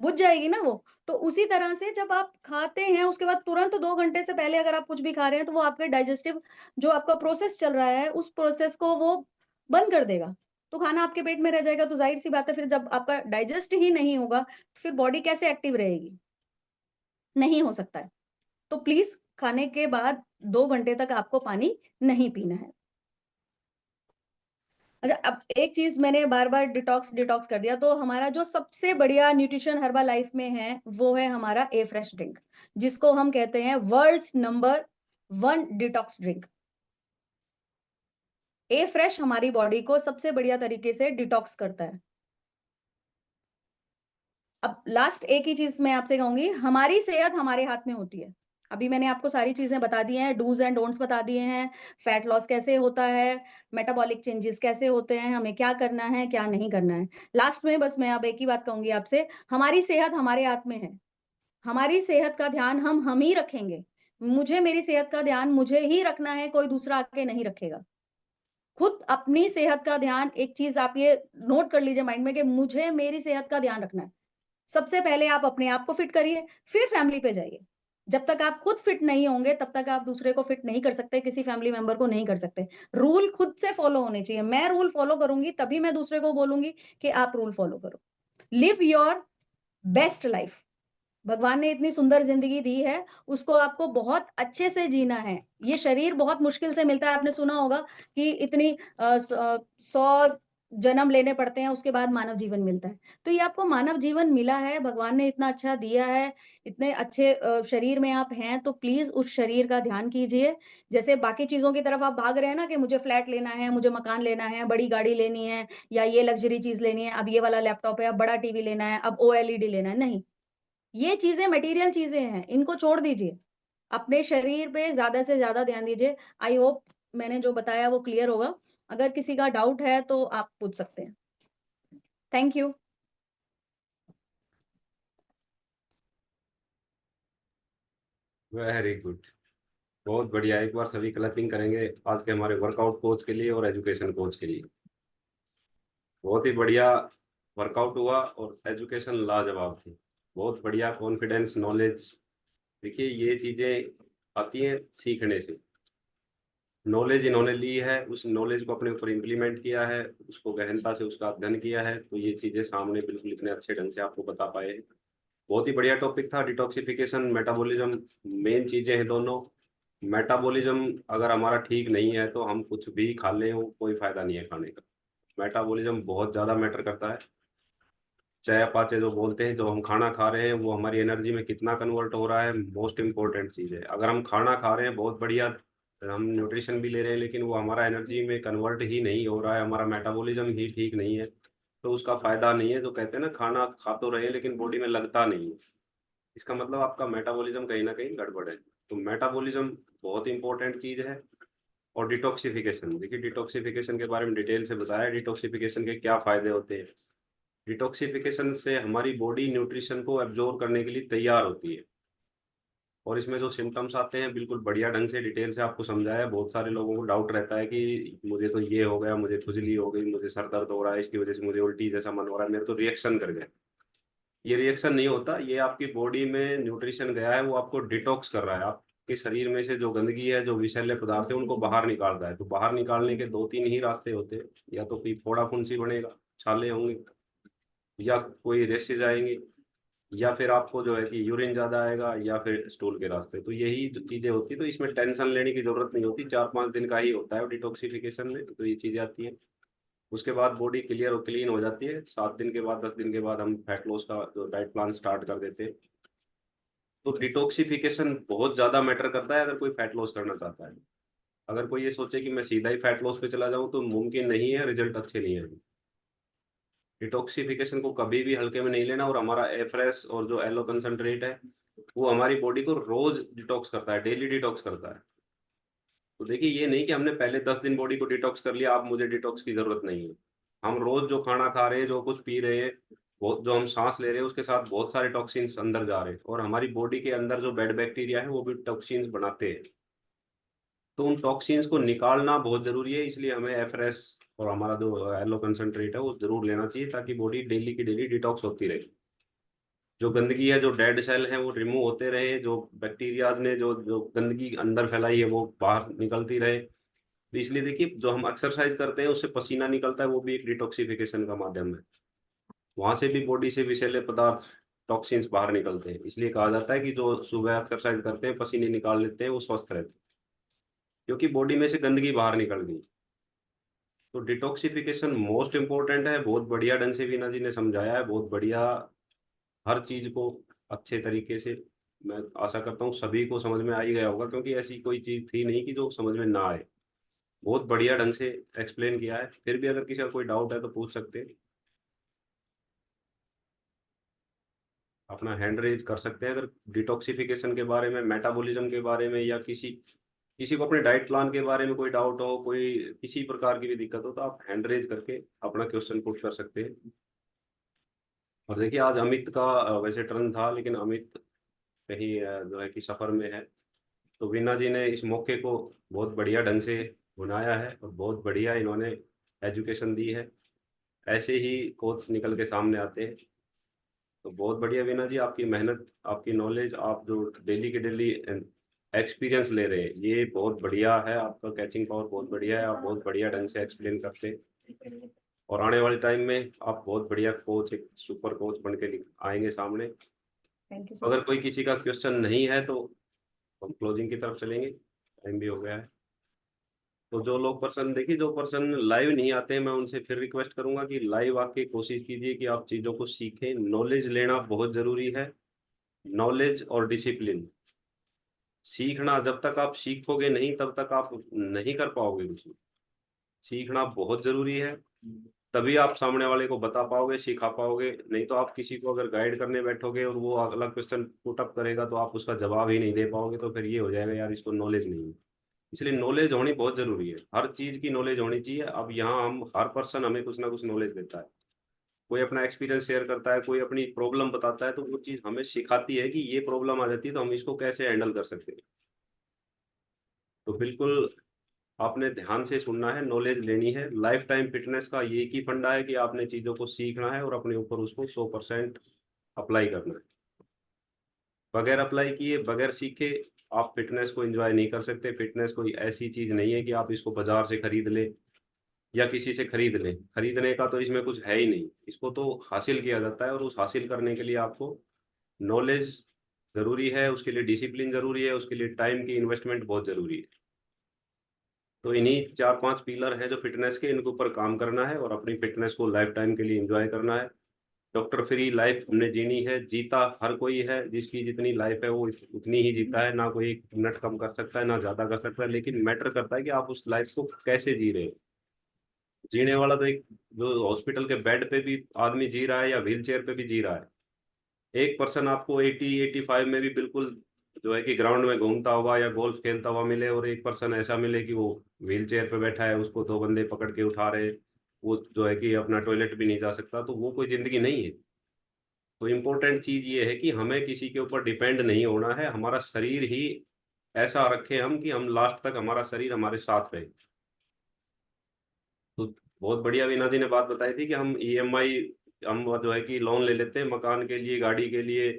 बुझ जाएगी ना वो। तो उसी तरह से जब आप खाते हैं उसके बाद तुरंत 2 घंटे से पहले अगर आप कुछ भी खा रहे हैं तो वो आपके डाइजेस्टिव जो आपका प्रोसेस चल रहा है उस प्रोसेस को वो बंद कर देगा। तो खाना आपके पेट में रह जाएगा तो ज़ाहिर-सी बात है फिर जब आपका डाइजेस्ट ही नहीं होगा, फिर बॉडी कैसे एक्टिव रहेगी? नहीं हो सकता है। तो प्लीज़ खाने के बाद 2 घंटे तक आपको पानी नहीं पीना है। अच्छा, अब एक चीज़ मैंने बार-बार डिटॉक्स डिटॉक्स कर दिया, तो हमारा जो सबसे बढ़िया न्यूट्रिशन हर्बल लाइफ में है, वो है हमारा ए फ्रेश ड्रिंक, जिसको हम कहते हैं वर्ल्ड्स नंबर 1 डिटॉक्स ड्रिंक। ए फ्रेश हमारी बॉडी को सबसे बढ़िया तरीके से डिटॉक्स करता है। अब लास्ट एक ही चीज़ मैं आपसे कहूँगी, हमारी सेहत हमारे हाथ में होती है। अभी मैंने आपको सारी चीज़ें बता दी हैं, डूज़ एंड डोंट्स बता दिए हैं, फैट लॉस कैसे होता है, मेटाबॉलिक चेंजेज़ कैसे होते हैं, हमें क्या करना है, क्या नहीं करना है। लास्ट में बस मैं अब एक ही बात कहूँगी आपसे, हमारी सेहत हमारे हाथ में है। हमारी सेहत का ध्यान हम ही रखेंगे। मुझे मेरी सेहत का ध्यान मुझे ही रखना है, कोई दूसरा आके नहीं रखेगा। खुद अपनी सेहत का ध्यान एक चीज़ आप ये नोट कर लीजिए माइंड में कि मुझे मेरी सेहत का ध्यान रखना है। सबसे पहले आप अपने आप को फिट करिए, फिर फैमिली पे जाइए। जब तक आप खुद फिट नहीं होंगे, तब तक आप दूसरे को फिट नहीं कर सकते, किसी फैमिली मेंबर को नहीं कर सकते। रूल खुद से फॉलो होने चाहिए। मैं रूल फॉलो करूँगी, तभी मैं दूसरे को बोलूँगी कि आप रूल फॉलो करो। Live your best life. भगवान ने इतनी सुंदर ज़िंदगी दी है, उसको आपको बहुत अच्छे से जीना है। ये शरीर बहुत मुश्किल से मिलता है, आपने सुना होगा कि इतनी 100 जन्म लेने पड़ते हैं, उसके बाद मानव जीवन मिलता है। तो ये आपको मानव जीवन मिला है, भगवान ने इतना अच्छा दिया है, इतने अच्छे शरीर में आप हैं, तो प्लीज़ उस शरीर का ध्यान कीजिए। जैसे बाकी चीज़ों की तरफ आप भाग रहे हैं ना कि मुझे फ्लैट लेना है, मुझे मकान लेना है, बड़ी गाड़ी लेनी है या ये लग्ज़री चीज़ लेनी है, अब ये वाला लैपटॉप है, अब बड़ा टीवी लेना है, अब ओएलईडी लेना है, नहीं। ये चीज़ें मटेरियल चीज़ें हैं, इनको छोड़ दीजिए। अपने शरीर पे ज़्यादा से ज़्यादा ध्यान दीजिए। आई होप मैंने जो बताया वो क्लियर होगा। अगर किसी का डाउट है तो आप पूछ सकते हैं। Thank you. Very good. बहुत बढ़िया। एक बार सभी क्लैपिंग करेंगे आज के हमारे वर्कआउट कोच के लिए और एजुकेशन कोच के लिए। बहुत ही बढ़िया वर्कआउट हुआ और एजुकेशन लाजवाब थी। बहुत बढ़िया कॉन्फिडेंस, नॉलेज। देखिए, ये चीज़ें आती हैं सीखने से। नॉलेज इन्होंने ली है, उस नॉलेज को अपने ऊपर इम्प्लीमेंट किया है, उसको गहनता से उसका अध्ययन किया है, तो ये चीज़ें सामने बिल्कुल इतने अच्छे ढंग से आपको बता पाए हैं। बहुत ही बढ़िया टॉपिक था। डिटॉक्सिफिकेशन, मेटाबॉलिज्म, मेन चीज़ें हैं दोनों। मेटाबॉलिज्म अगर हमारा ठीक नहीं है तो हम कुछ भी खा लें, वो कोई फायदा नहीं है खाने का। मेटाबॉलिज्म बहुत ज़्यादा मैटर करता है। चयापचय जो बोलते हैं, जो हम खाना खा रहे हैं वो हमारी एनर्जी में कितना कन्वर्ट हो रहा है, मोस्ट इंपॉर्टेंट चीज़ है। अगर हम खाना खा रहे हैं बहुत बढ़िया, हम न्यूट्रिशन भी ले रहे हैं लेकिन वो हमारा एनर्जी में कन्वर्ट ही नहीं हो रहा है, हमारा मेटाबॉलिज्म ही ठीक नहीं है, तो उसका फायदा नहीं है। जो कहते हैं ना, खाना खा तो रहे हैं लेकिन बॉडी में लगता नहीं है, इसका मतलब आपका मेटाबॉलिज्म कहीं ना कहीं गड़बड़ है। तो मेटाबॉलिज्म बहुत इंपॉर्टेंट चीज है। और डिटॉक्सिफिकेशन, देखिए डिटॉक्सिफिकेशन के बारे में डिटेल से बताया, डिटॉक्सिफिकेशन के क्या फायदे होते हैं। डिटॉक्सिफिकेशन से हमारी बॉडी न्यूट्रिशन को एब्जॉर्ब करने के लिए तैयार होती है। और इसमें जो सिम्टम्स आते हैं बिल्कुल बढ़िया ढंग से डिटेल से आपको समझाया है। बहुत सारे लोगों को डाउट रहता है कि मुझे तो ये हो गया, मुझे खुजली हो गई, मुझे सर दर्द हो रहा है, इसकी वजह से मुझे उल्टी जैसा मन हो रहा है, मेरे तो रिएक्शन कर गया। ये रिएक्शन नहीं होता, ये आपकी बॉडी में न्यूट्रिशन गया है, वो आपको डिटॉक्स कर रहा है। आपके शरीर में से जो गंदगी है, जो विषैले पदार्थ है, उनको बाहर निकाल रहा है। तो बाहर निकालने के दो तीन ही रास्ते होते हैं, या तो कोई फोड़ा फुंसी बनेगा, छाले होंगे, या कोई रेशेज आएंगे, या फिर आपको जो है कि यूरिन ज्यादा आएगा, या फिर स्टूल के रास्ते। तो यही जो चीजें होती है, तो इसमें टेंशन लेने की जरूरत नहीं होती। 4-5 दिन का ही होता है डिटॉक्सिफिकेशन में, तो ये चीजें आती हैं। उसके बाद बॉडी क्लियर और क्लीन हो जाती है। 7 दिन के बाद, 10 दिन के बाद हम फैट लॉस का जो डाइट प्लान स्टार्ट कर देते हैं। तो डिटॉक्सिफिकेशन बहुत ज्यादा मैटर करता है अगर कोई फैट लॉस करना चाहता है। अगर कोई ये सोचे कि मैं सीधा ही फैट लॉस पे चला जाऊं, तो मुमकिन नहीं है, रिजल्ट अच्छे नहीं है। डिटॉक्सिफिकेशन को कभी भी हल्के में नहीं लेना। और हमारा एफरेस और जो एलो कंसंट्रेट है, वो हमारी बॉडी को रोज डिटॉक्स करता है, डेली डिटॉक्स करता है। तो देखिए, ये नहीं कि हमने पहले 10 दिन बॉडी को डिटॉक्स कर लिया, अब मुझे डिटॉक्स की जरूरत नहीं है। हम रोज जो खाना खा रहे हैं, जो कुछ पी रहे हैं, बहुत जो हम सांस ले रहे हैं, उसके साथ बहुत सारे टॉक्सिन्स अंदर जा रहे हैं। और हमारी बॉडी के अंदर जो बैड बैक्टीरिया है, वो भी टॉक्सिन्स बनाते हैं। तो उन टॉक्सिन्स को निकालना बहुत जरूरी है। इसलिए हमें एफरेस और हमारा जो एलो कंसंट्रेट है, वो जरूर लेना चाहिए, ताकि बॉडी डेली की डेली डिटॉक्स होती रहे। जो गंदगी है, जो डेड सेल है, वो रिमूव होते रहे, जो बैक्टीरियाज ने जो जो गंदगी अंदर फैलाई है, वो बाहर निकलती रहे। तो इसलिए देखिए, जो हम एक्सरसाइज करते हैं, उससे पसीना निकलता है, वो भी एक डिटॉक्सिफिकेशन का माध्यम है। वहां से भी बॉडी से विषैले पदार्थ, टॉक्सिन्स बाहर निकलते हैं। इसलिए कहा जाता है कि जो सुबह एक्सरसाइज करते हैं, पसीने निकाल लेते हैं, वो स्वस्थ रहते हैं, क्योंकि बॉडी में से गंदगी बाहर निकल गई। तो डिटॉक्सिफिकेशन मोस्ट इंपॉर्टेंट है। बहुत बढ़िया ढंग से वीना जी ने समझाया है, बहुत बढ़िया, हर चीज को अच्छे तरीके से। मैं आशा करता हूँ सभी को समझ में आ ही गया होगा, क्योंकि ऐसी कोई चीज थी नहीं कि जो समझ में ना आए। बहुत बढ़िया ढंग से एक्सप्लेन किया है। फिर भी अगर किसी का कोई डाउट है तो पूछ सकते हैं, अपना हैंड रेज कर सकते हैं। अगर डिटॉक्सिफिकेशन के बारे में, मेटाबॉलिज्म के बारे में, या किसी किसी को अपने डाइट प्लान के बारे में कोई डाउट हो, कोई किसी प्रकार की भी दिक्कत हो, तो आप हैंड रेज करके अपना क्वेश्चन पुट कर सकते हैं। और देखिए, आज अमित का वैसे टर्न था, लेकिन अमित कहीं जो है कि सफर में है। तो वीना जी ने इस मौके को बहुत बढ़िया ढंग से बनाया है, और बहुत बढ़िया इन्होंने एजुकेशन दी है। ऐसे ही कोच निकल के सामने आते हैं। तो बहुत बढ़िया वीना जी, आपकी मेहनत, आपकी नॉलेज, आप जो डेली के डेली एक्सपीरियंस ले रहे हैं, ये बहुत बढ़िया है। आपका कैचिंग पावर बहुत बढ़िया है, आप बहुत बढ़िया ढंग से एक्सप्लेन करते हैं। और आने वाले टाइम में आप बहुत बढ़िया कोच, एक सुपर कोच बन के आएंगे सामने। थैंक यू अगर सर। कोई किसी का क्वेश्चन नहीं है तो हम क्लोजिंग की तरफ चलेंगे, टाइम भी हो गया है। तो जो लोग पर्सन, देखिए जो पर्सन लाइव नहीं आते हैं, मैं उनसे फिर रिक्वेस्ट करूंगा कि लाइव आके कोशिश कीजिए कि आप चीज़ों को सीखें। नॉलेज लेना बहुत ज़रूरी है, नॉलेज और डिसिप्लिन। सीखना, जब तक आप सीखोगे नहीं, तब तक आप नहीं कर पाओगे कुछ भी। सीखना बहुत ज़रूरी है, तभी आप सामने वाले को बता पाओगे, सिखा पाओगे। नहीं तो आप किसी को अगर गाइड करने बैठोगे और वो अगला क्वेश्चन पुट अप करेगा, तो आप उसका जवाब ही नहीं दे पाओगे, तो फिर ये हो जाएगा, यार इसको नॉलेज नहीं है। इसलिए नॉलेज होनी बहुत जरूरी है, हर चीज की नॉलेज होनी चाहिए। अब यहाँ हम, हर पर्सन हमें कुछ ना कुछ नॉलेज देता है। कोई अपना एक्सपीरियंस शेयर करता है, कोई अपनी प्रॉब्लम बताता है, तो वो चीज हमें सिखाती है कि ये प्रॉब्लम आ जाती है, तो हम इसको कैसे हैंडल कर सकते हैं। तो बिल्कुल आपने ध्यान से सुनना है, नॉलेज लेनी है। लाइफ टाइम फिटनेस का ये एक ही फंडा है कि आपने चीजों को सीखना है और अपने ऊपर उसको 100% अप्लाई करना है। बगैर अप्लाई किए, बगैर सीखे, आप फिटनेस को एंजॉय नहीं कर सकते। फिटनेस कोई ऐसी चीज नहीं है कि आप इसको बाजार से खरीद ले या किसी से खरीद लें। खरीदने का तो इसमें कुछ है ही नहीं, इसको तो हासिल किया जाता है। और उस हासिल करने के लिए आपको नॉलेज जरूरी है, उसके लिए डिसिप्लिन जरूरी है, उसके लिए टाइम की इन्वेस्टमेंट बहुत जरूरी है। तो इन्हीं 4-5 पिलर हैं जो फिटनेस के, इनके ऊपर काम करना है और अपनी फिटनेस को लाइफ टाइम के लिए एंजॉय करना है। डॉक्टर फ्री लाइफ हमने जीनी है, जीता हर कोई है, जिसकी जितनी लाइफ है वो उतनी ही जीता है, ना कोई 1 मिनट कम कर सकता है ना ज्यादा कर सकता है, लेकिन मैटर करता है कि आप उस लाइफ को कैसे जी रहे हो। जीने वाला तो एक जो हॉस्पिटल के बेड पे भी आदमी जी रहा है या व्हील चेयर पे भी जी रहा है। एक पर्सन आपको 80-85 में भी बिल्कुल जो है कि ग्राउंड में घूमता हुआ या गोल्फ खेलता हुआ मिले, और एक पर्सन ऐसा मिले कि वो व्हील चेयर पे बैठा है, उसको 2 बंदे पकड़ के उठा रहे, वो जो है कि अपना टॉयलेट भी नहीं जा सकता, तो वो कोई जिंदगी नहीं है। तो इम्पोर्टेंट चीज ये है कि हमें किसी के ऊपर डिपेंड नहीं होना है, हमारा शरीर ही ऐसा रखें हम कि हम लास्ट तक हमारा शरीर हमारे साथ रहे। तो बहुत बढ़िया वीना जी ने बात बताई थी कि हम ईएमआई, हम जो है कि लोन ले लेते हैं मकान के लिए, गाड़ी के लिए,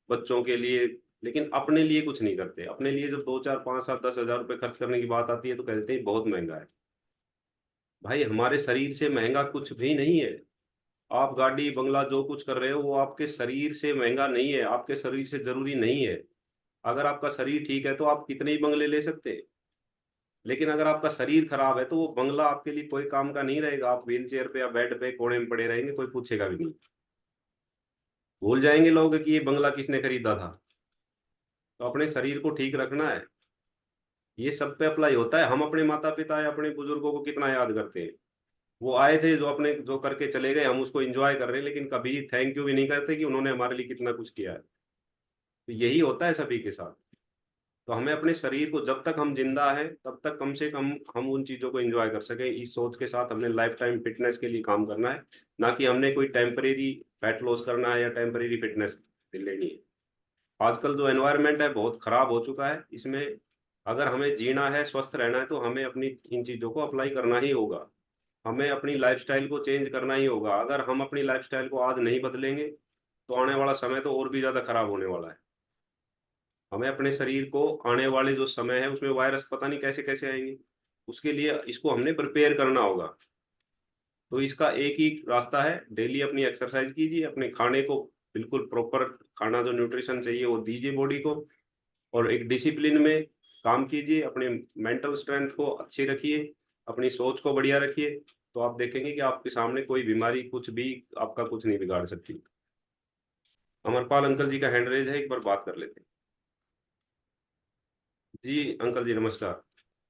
बच्चों के लिए, लेकिन अपने लिए कुछ नहीं करते। अपने लिए जब 2 4 5 7 10 हज़ार रुपये खर्च करने की बात आती है तो कहते हैं बहुत महंगा है। भाई हमारे शरीर से महंगा कुछ भी नहीं है। आप गाड़ी बंगला जो कुछ कर रहे हो वो आपके शरीर से महंगा नहीं है, आपके शरीर से जरूरी नहीं है। अगर आपका शरीर ठीक है तो आप कितने ही बंगले ले सकते हैं, लेकिन अगर आपका शरीर खराब है तो वो बंगला आपके लिए कोई काम का नहीं रहेगा। आप व्हील चेयर पे या बेड पे कोने में पड़े रहेंगे, कोई पूछेगा भी नहीं। भूल जाएंगे लोग कि ये बंगला किसने खरीदा था। तो अपने शरीर को ठीक रखना है, ये सब पे अप्लाई होता है। हम अपने माता पिता या अपने बुजुर्गों को कितना याद करते हैं। वो आए थे, जो अपने जो करके चले गए, हम उसको एंजॉय कर रहे हैं, लेकिन कभी थैंक यू भी नहीं करते कि उन्होंने हमारे लिए कितना कुछ किया है। तो यही होता है सभी के साथ। तो हमें अपने शरीर को, जब तक हम जिंदा हैं तब तक कम से कम हम उन चीजों को एंजॉय कर सकें, इस सोच के साथ हमने लाइफ टाइम फिटनेस के लिए काम करना है, ना कि हमने कोई टेम्परेरी फैट लॉस करना है या टेम्परेरी फिटनेस लेनी है। आजकल जो एनवायरनमेंट है बहुत खराब हो चुका है, इसमें अगर हमें जीना है, स्वस्थ रहना है, तो हमें अपनी इन चीजों को अप्लाई करना ही होगा। हमें अपनी लाइफस्टाइल को चेंज करना ही होगा। अगर हम अपनी लाइफस्टाइल को आज नहीं बदलेंगे तो आने वाला समय तो और भी ज्यादा खराब होने वाला है। हमें अपने शरीर को, आने वाले जो समय है उसमें वायरस पता नहीं कैसे कैसे आएंगे, उसके लिए इसको हमने प्रिपेयर करना होगा। तो इसका एक ही रास्ता है, डेली अपनी एक्सरसाइज कीजिए, अपने खाने को बिल्कुल प्रॉपर खाना, जो न्यूट्रिशन चाहिए वो दीजिए बॉडी को, और एक डिसिप्लिन में काम कीजिए, अपने मेंटल स्ट्रेंथ को अच्छी रखिए, अपनी सोच को बढ़िया रखिए। तो आप देखेंगे कि आपके सामने कोई बीमारी कुछ भी आपका कुछ नहीं बिगाड़ सकती। अमरपाल अंकल जी का हैंड रेज है, एक बार बात कर लेते हैं। जी अंकल जी नमस्कार।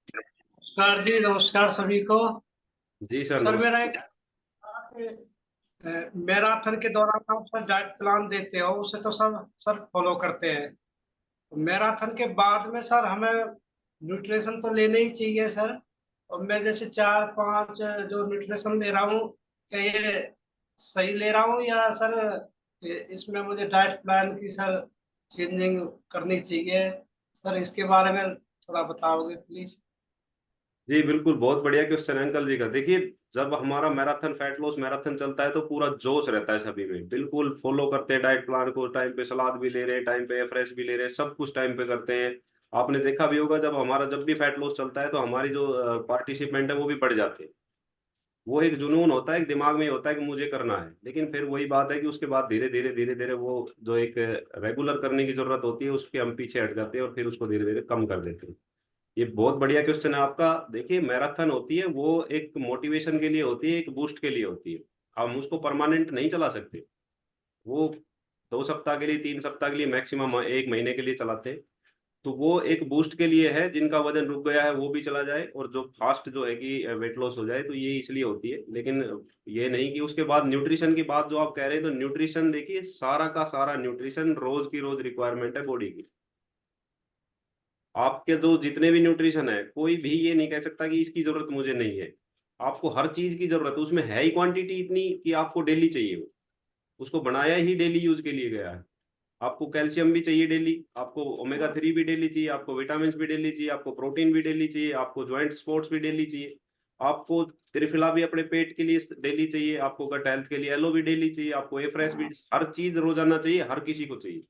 नमस्कार जी, नमस्कार सभी को। जी सर सर मेरा नमस्कार। एक मैराथन के दौरान आप सर डाइट प्लान देते हो, उसे तो सब सर फॉलो करते हैं। मैराथन के बाद में सर हमें न्यूट्रिशन तो लेने ही चाहिए सर। और मैं जैसे 4 5 जो न्यूट्रिशन ले रहा हूँ, क्या ये सही ले रहा हूँ या सर इसमें मुझे डाइट प्लान की सर चेंजिंग करनी चाहिए? सर इसके बारे में थोड़ा बताओगे प्लीज? जी बिल्कुल, बहुत बढ़िया क्वेश्चन है अंकल जी का। देखिए, जब हमारा मैराथन, फैट लॉस मैराथन चलता है तो पूरा जोश रहता है सभी में, बिल्कुल फॉलो करते हैं डाइट प्लान को, टाइम पे सलाद भी ले रहे हैं, टाइम पे फ्रेश भी ले रहे हैं, सब कुछ टाइम पे करते हैं। आपने देखा भी होगा, जब भी फैट लॉस चलता है तो हमारी जो पार्टिसिपेंट है वो भी बढ़ जाते हैं। वो एक जुनून होता है, एक दिमाग में ही होता है कि मुझे करना है, लेकिन फिर वही बात है कि उसके बाद धीरे धीरे धीरे धीरे वो जो एक रेगुलर करने की जरूरत होती है उसके हम पीछे हट जाते हैं और फिर उसको धीरे धीरे कम कर देते हैं। ये बहुत बढ़िया क्वेश्चन है आपका। देखिए, मैराथन होती है वो एक मोटिवेशन के लिए होती है, एक बूस्ट के लिए होती है। हम उसको परमानेंट नहीं चला सकते। वो 2 सप्ताह के लिए, 3 सप्ताह के लिए, मैक्सिमम 1 महीने के लिए चलाते हैं। तो वो एक बूस्ट के लिए है, जिनका वजन रुक गया है वो भी चला जाए, और जो फास्ट जो है कि वेट लॉस हो जाए, तो ये इसलिए होती है। लेकिन ये नहीं कि उसके बाद न्यूट्रिशन की बात जो आप कह रहे हैं, तो न्यूट्रिशन देखिए, सारा का सारा न्यूट्रिशन रोज की रोज रिक्वायरमेंट है बॉडी की। आपके जो जितने भी न्यूट्रिशन है, कोई भी ये नहीं कह सकता कि इसकी जरूरत मुझे नहीं है। आपको हर चीज की जरूरत है, उसमें है ही क्वांटिटी इतनी कि आपको डेली चाहिए। वो उसको बनाया ही डेली यूज के लिए गया है। आपको कैल्शियम भी चाहिए डेली, आपको ओमेगा 3 भी डेली चाहिए, आपको विटामिन भी डेली चाहिए, आपको प्रोटीन भी डेली चाहिए, आपको ज्वाइंट स्पोर्ट्स भी डेली चाहिए, आपको त्रिफला भी अपने पेट के लिए डेली चाहिए, आपको गट हेल्थ के लिए एलो भी डेली चाहिए, आपको ए फ्रेश भी, हर चीज रोजाना चाहिए, हर किसी को चाहिए।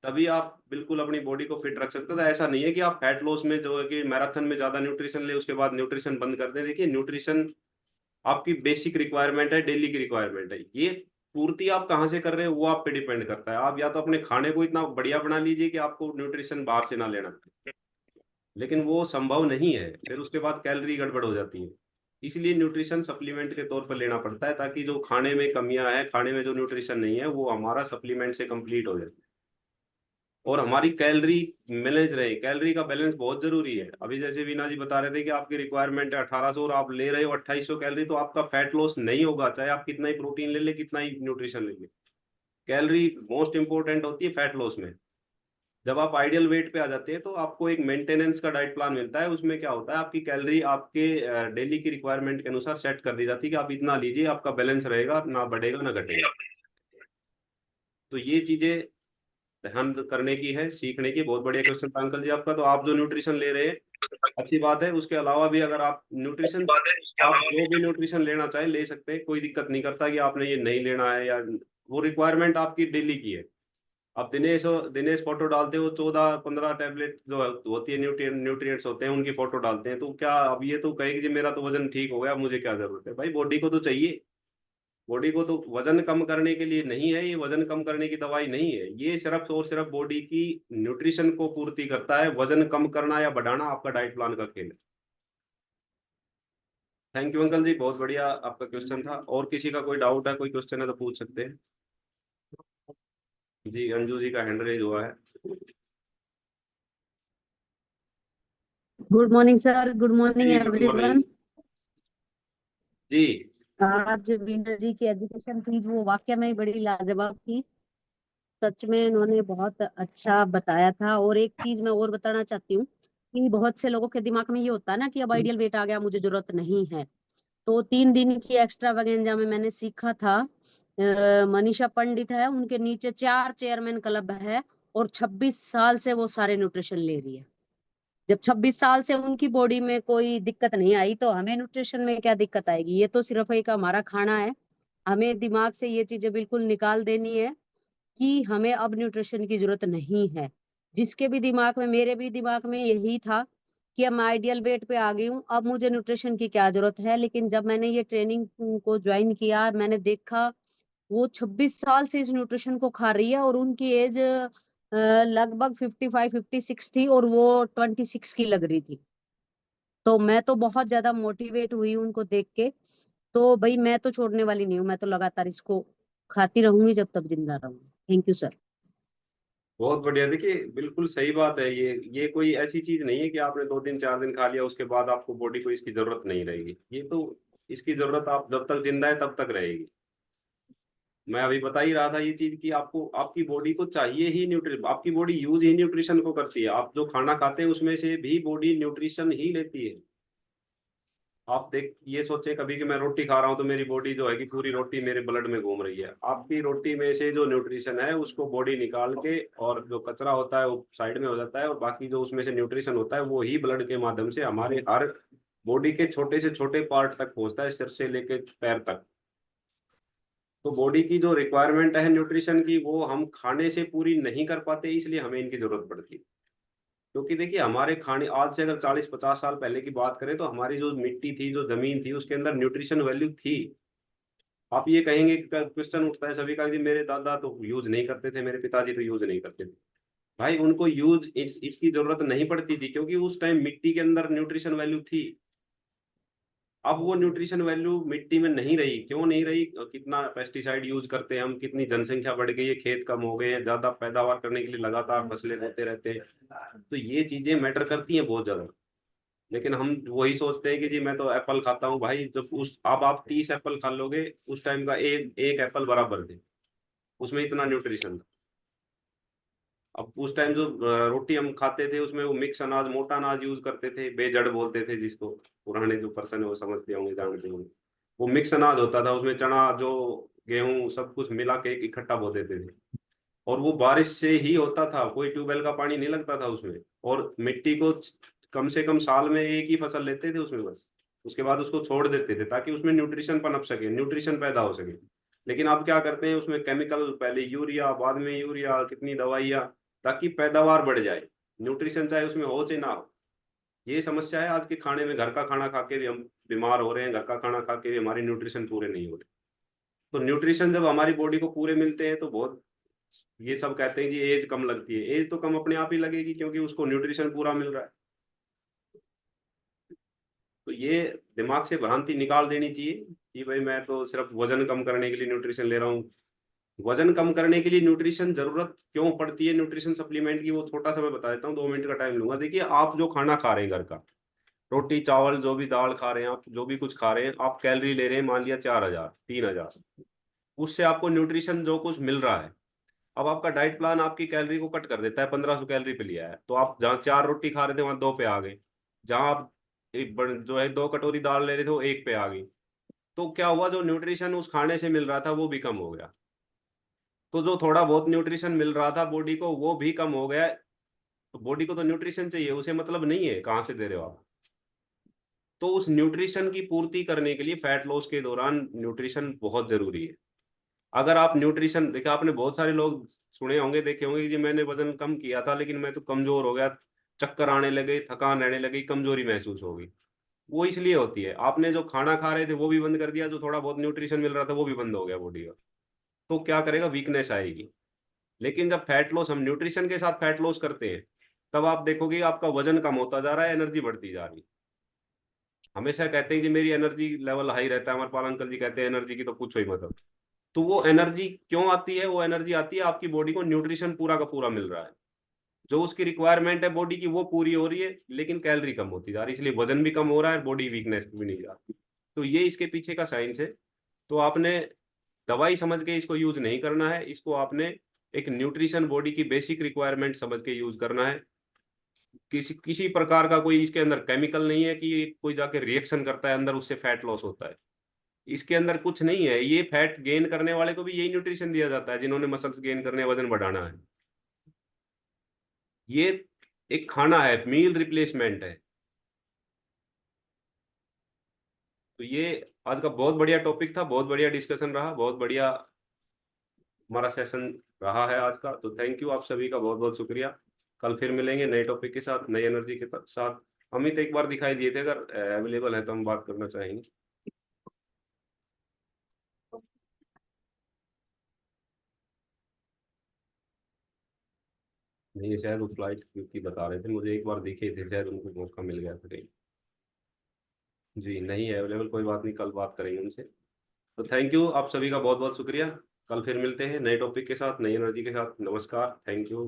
तभी आप बिल्कुल अपनी बॉडी को फिट रख सकते हो। तो ऐसा नहीं है कि आप फैट लॉस में जो है कि मैराथन में ज्यादा न्यूट्रिशन ले, उसके बाद न्यूट्रिशन बंद कर दें। देखिए, न्यूट्रिशन आपकी बेसिक रिक्वायरमेंट है, डेली की रिक्वायरमेंट है। ये पूर्ति आप कहाँ से कर रहे हो वो आप पे डिपेंड करता है। आप या तो अपने खाने को इतना बढ़िया बना लीजिए कि आपको न्यूट्रिशन बाहर से ना लेना पड़े, लेकिन वो संभव नहीं है, फिर उसके बाद कैलोरी गड़बड़ हो जाती है। इसलिए न्यूट्रिशन सप्लीमेंट के तौर पर लेना पड़ता है, ताकि जो खाने में कमियां हैं, खाने में जो न्यूट्रिशन नहीं है, वो हमारा सप्लीमेंट से कंप्लीट हो जाए और हमारी कैलोरी मैनेज रहे। कैलोरी का बैलेंस बहुत जरूरी है। अभी जैसे वीना जी बता रहे थे कि आपकी रिक्वायरमेंट है 1800 और आप ले रहे हो 2800 कैलोरी, तो आपका फैट लॉस नहीं होगा, चाहे आप कितना ही प्रोटीन ले ले, कितना ही न्यूट्रिशन ले ले। कैलोरी मोस्ट इंपॉर्टेंट होती है फैट लॉस में। जब आप आइडियल वेट पे आ जाते हैं तो आपको एक मेंटेनेंस का डाइट प्लान मिलता है। उसमें क्या होता है, आपकी कैलोरी आपके डेली की रिक्वायरमेंट के अनुसार सेट कर दी जाती है कि आप इतना लीजिए, आपका बैलेंस रहेगा, ना बढ़ेगा ना घटेगा। तो ये चीजें ध्यान करने की है, सीखने की। बहुत बढ़िया क्वेश्चन था अंकल जी आपका। तो आप जो न्यूट्रिशन ले रहे हैं अच्छी बात है, उसके अलावा भी अगर आप न्यूट्रिशन, आप जो भी न्यूट्रिशन लेना चाहे ले सकते हैं, कोई दिक्कत नहीं करता कि आपने ये नहीं लेना है, या वो रिक्वायरमेंट आपकी डेली की है। अब दिनेश दिनेश फोटो डालते हो 14-15 टैबलेट जो होती है न्यूट्रिएंट्स होते हैं, उनकी फोटो डालते हैं, तो क्या अब ये तो कहेगी जी मेरा तो वजन ठीक हो गया, मुझे क्या जरूरत है? भाई बॉडी को तो चाहिए। बॉडी को तो वजन कम करने के लिए नहीं है, ये वजन कम करने की दवाई नहीं है। ये सिर्फ और सिर्फ बॉडी की न्यूट्रिशन को पूर्ति करता है। वजन कम करना या बढ़ाना आपका डाइट प्लान का खेल है। थैंक यू अंकल जी, बहुत बढ़िया आपका क्वेश्चन था। और किसी का कोई डाउट है, कोई क्वेश्चन है तो पूछ सकते हैं। जी अंजू जी का हैंड रेज हुआ है। Good morning sir, good morning जी गुड एवरीवन। मॉर्निंग जी। आज वीना जी की एजुकेशन थी वो वाकई में बड़ी लाजवाब थी। सच में उन्होंने बहुत अच्छा बताया था। और एक चीज मैं और बताना चाहती हूँ कि बहुत से लोगों के दिमाग में ये होता है ना कि अब आइडियल वेट आ गया, मुझे जरूरत नहीं है। तो 3 दिन की एक्स्ट्रा वगेंजा में मैंने सीखा था, मनीषा पंडित है, उनके नीचे 4 चेयरमैन क्लब है और 26 साल से वो सारे न्यूट्रिशन ले रही है। जब 26 साल से उनकी बॉडी में कोई दिक्कत नहीं आई तो हमें न्यूट्रिशन में क्या दिक्कत आएगी? ये तो सिर्फ एक हमारा खाना है। हमें दिमाग से ये चीजें बिल्कुल निकाल देनी है कि हमें अब न्यूट्रिशन की जरूरत नहीं है। जिसके भी दिमाग में, मेरे भी दिमाग में यही था कि अब मैं आइडियल वेट पे आ गई हूँ, अब मुझे न्यूट्रिशन की क्या जरूरत है। लेकिन जब मैंने ये ट्रेनिंग को ज्वाइन किया, मैंने देखा वो 26 साल से इस न्यूट्रिशन को खा रही है और उनकी एज लगभग 55-56 थी और वो 26 की लग रही थी। तो मैं तो बहुत ज्यादा मोटिवेट हुई उनको देख के। तो भाई मैं तो छोड़ने वाली नहीं हूँ, मैं तो लगातार इसको खाती रहूंगी जब तक जिंदा रहूंगी। Thank you sir. बहुत बढ़िया। देखिए बिल्कुल सही बात है। ये कोई ऐसी चीज नहीं है कि आपने 2 दिन 4 दिन खा लिया उसके बाद आपको बॉडी को इसकी जरूरत नहीं रहेगी। ये तो इसकी जरूरत आप जब तक जिंदा है तब तक रहेगी। मैं अभी बता ही रहा था ये चीज कि आपको, आपकी बॉडी को चाहिए ही न्यूट्रिशन। आपकी बॉडी यूज ही न्यूट्रिशन को करती है। आप जो खाना खाते हैं उसमें से भी बॉडी न्यूट्रिशन ही लेती है। आप देख ये सोचे कभी कि मैं रोटी खा रहा हूँ तो मेरी बॉडी जो है कि पूरी रोटी मेरे ब्लड में घूम रही है। आपकी रोटी में से जो न्यूट्रिशन है उसको बॉडी निकाल के, और जो कचरा होता है वो साइड में हो जाता है, और बाकी जो उसमें से न्यूट्रिशन होता है वो ही ब्लड के माध्यम से हमारे हर बॉडी के छोटे से छोटे पार्ट तक पहुंचता है, सिर से लेके पैर तक। तो बॉडी की जो रिक्वायरमेंट है न्यूट्रिशन की, वो हम खाने से पूरी नहीं कर पाते, इसलिए हमें इनकी जरूरत पड़ती है। क्योंकि देखिए हमारे खाने, आज से अगर 40-50 साल पहले की बात करें तो हमारी जो मिट्टी थी, जो जमीन थी, उसके अंदर न्यूट्रिशन वैल्यू थी। आप ये कहेंगे, क्वेश्चन उठता है सभी का कि मेरे दादा तो यूज नहीं करते थे, मेरे पिताजी तो यूज नहीं करते थे। भाई उनको यूज इसकी जरूरत नहीं पड़ती थी, क्योंकि उस टाइम मिट्टी के अंदर न्यूट्रिशन वैल्यू थी। अब वो न्यूट्रिशन वैल्यू मिट्टी में नहीं रही। क्यों नहीं रही? कितना पेस्टिसाइड यूज करते हैं हम, कितनी जनसंख्या बढ़ गई है, खेत कम हो गए हैं, ज्यादा पैदावार करने के लिए लगातार फसलें बोते रहते हैं। तो ये चीजें मैटर करती हैं बहुत ज्यादा। लेकिन हम वही सोचते हैं कि जी मैं तो एप्पल खाता हूँ। भाई जब उस, अब आप 30 एप्पल खा लोगे, उस टाइम का एक एक एप्पल बराबर थे, उसमें इतना न्यूट्रिशन था। अब उस टाइम जो रोटी हम खाते थे उसमें वो मिक्स अनाज, मोटा अनाज यूज करते थे, बेजड़ बोलते थे जिसको। पुराने जो पर्सन है वो समझते होंगे, जानते होंगे। वो मिक्स अनाज होता था, उसमें चना, जो गेहूं, सब कुछ मिला के एक इकट्ठा बो देते थे। और वो बारिश से ही होता था, कोई ट्यूबवेल का पानी नहीं लगता था उसमें। और मिट्टी को कम से कम साल में एक ही फसल लेते थे उसमें बस। उसके बाद उसको छोड़ देते थे ताकि उसमें न्यूट्रिशन पनप सके, न्यूट्रिशन पैदा हो सके। लेकिन अब क्या करते हैं, उसमें केमिकल, पहले यूरिया, बाद में यूरिया, कितनी दवाइयाँ, ताकि पैदावार बढ़ जाए। न्यूट्रिशन चाहे उसमें हो चाहे ना हो। ये समस्या है आज के खाने में। घर का खाना खा के भी हम बीमार हो रहे हैं, घर का खाना खा के भी हमारे न्यूट्रिशन पूरे नहीं हो रहे। तो न्यूट्रिशन जब हमारी बॉडी को पूरे मिलते हैं तो बहुत, ये सब कहते हैं कि एज कम लगती है। एज तो कम अपने आप ही लगेगी, क्योंकि उसको न्यूट्रिशन पूरा मिल रहा है। तो ये दिमाग से भ्रांति निकाल देनी चाहिए कि भाई मैं तो सिर्फ वजन कम करने के लिए न्यूट्रिशन ले रहा हूँ। वजन कम करने के लिए न्यूट्रिशन जरूरत क्यों पड़ती है न्यूट्रिशन सप्लीमेंट की, वो छोटा सा मैं बता देता हूँ, 2 मिनट का टाइम लूंगा। देखिए, आप जो खाना खा रहे हैं घर का, रोटी चावल जो भी दाल खा रहे हैं, आप जो भी कुछ खा रहे हैं, आप कैलोरी ले रहे हैं मान लिया 4000 3000, उससे आपको न्यूट्रिशन जो कुछ मिल रहा है। अब आपका डाइट प्लान आपकी कैलोरी को कट कर देता है, 1500 कैलोरी पे लिया है, तो आप जहाँ 4 रोटी खा रहे थे वहां 2 पे आ गए, जहाँ आप जो है 2 कटोरी दाल ले रहे थे वो 1 पे आ गई। तो क्या हुआ, जो न्यूट्रिशन उस खाने से मिल रहा था वो भी कम हो गया। तो जो थोड़ा बहुत न्यूट्रिशन मिल रहा था बॉडी को वो भी कम हो गया। तो बॉडी को तो न्यूट्रिशन चाहिए, उसे मतलब नहीं है कहाँ से दे रहे हो आप। तो उस न्यूट्रिशन की पूर्ति करने के लिए फैट लॉस के दौरान न्यूट्रिशन बहुत जरूरी है। अगर आप न्यूट्रिशन देखा, आपने बहुत सारे लोग सुने होंगे देखे होंगे कि जी मैंने वजन कम किया था लेकिन मैं तो कमजोर हो गया, चक्कर आने लगे, थकान रहने लगी, कमजोरी महसूस हो गई। वो इसलिए होती है, आपने जो खाना खा रहे थे वो भी बंद कर दिया, जो थोड़ा बहुत न्यूट्रिशन मिल रहा था वो भी बंद हो गया बॉडी का। तो क्या करेगा, वीकनेस आएगी। लेकिन जब फैट लॉस, हम न्यूट्रिशन के साथ फैट लॉस करते हैं, तब आप देखोगे आपका वजन कम होता जा रहा है, एनर्जी बढ़ती जा रही है। हमेशा कहते हैं कि मेरी एनर्जी लेवल हाई रहता है, हमारे पाल अंकल जी कहते हैं एनर्जी की तो पूछो ही मत। तो वो एनर्जी क्यों आती है, वो एनर्जी आती है आपकी बॉडी को न्यूट्रिशन पूरा का पूरा मिल रहा है, जो उसकी रिक्वायरमेंट है बॉडी की वो पूरी हो रही है, लेकिन कैलोरी कम होती जा रही है, इसलिए वजन भी कम हो रहा है, बॉडी वीकनेस भी नहीं जा रही। तो ये इसके पीछे का साइंस है। तो आपने दवाई समझ के इसको यूज नहीं करना है, इसको आपने एक न्यूट्रिशन, बॉडी की बेसिक रिक्वायरमेंट समझ के यूज करना है। किसी किसी प्रकार का कोई इसके अंदर केमिकल नहीं है कि कोई जाके रिएक्शन करता है अंदर, उससे फैट लॉस होता है। इसके अंदर कुछ नहीं है, ये फैट गेन करने वाले को भी यही न्यूट्रिशन दिया जाता है जिन्होंने मसल्स गेन करने, वजन बढ़ाना है। ये एक खाना है, मील रिप्लेसमेंट है। तो ये आज का बहुत बढ़िया टॉपिक था, बहुत बढ़िया डिस्कशन रहा, बहुत बढ़िया हमारा सेशन रहा है आज का। तो थैंक यू, आप सभी का बहुत बहुत शुक्रिया। कल फिर मिलेंगे नए टॉपिक के साथ, नई एनर्जी के साथ। अमित एक बार दिखाई दिए थे, अगर अवेलेबल है तो हम बात करना चाहेंगे। नहीं, शायद वो फ्लाइट क्योंकि बता रहे थे मुझे, एक बार दिखे थे, शायद उनको मौका मिल गया था कहीं। जी नहीं है अवेलेबल, कोई बात नहीं, कल बात करेंगे उनसे। तो थैंक यू, आप सभी का बहुत बहुत शुक्रिया। कल फिर मिलते हैं नए टॉपिक के साथ, नई एनर्जी के साथ। नमस्कार, थैंक यू।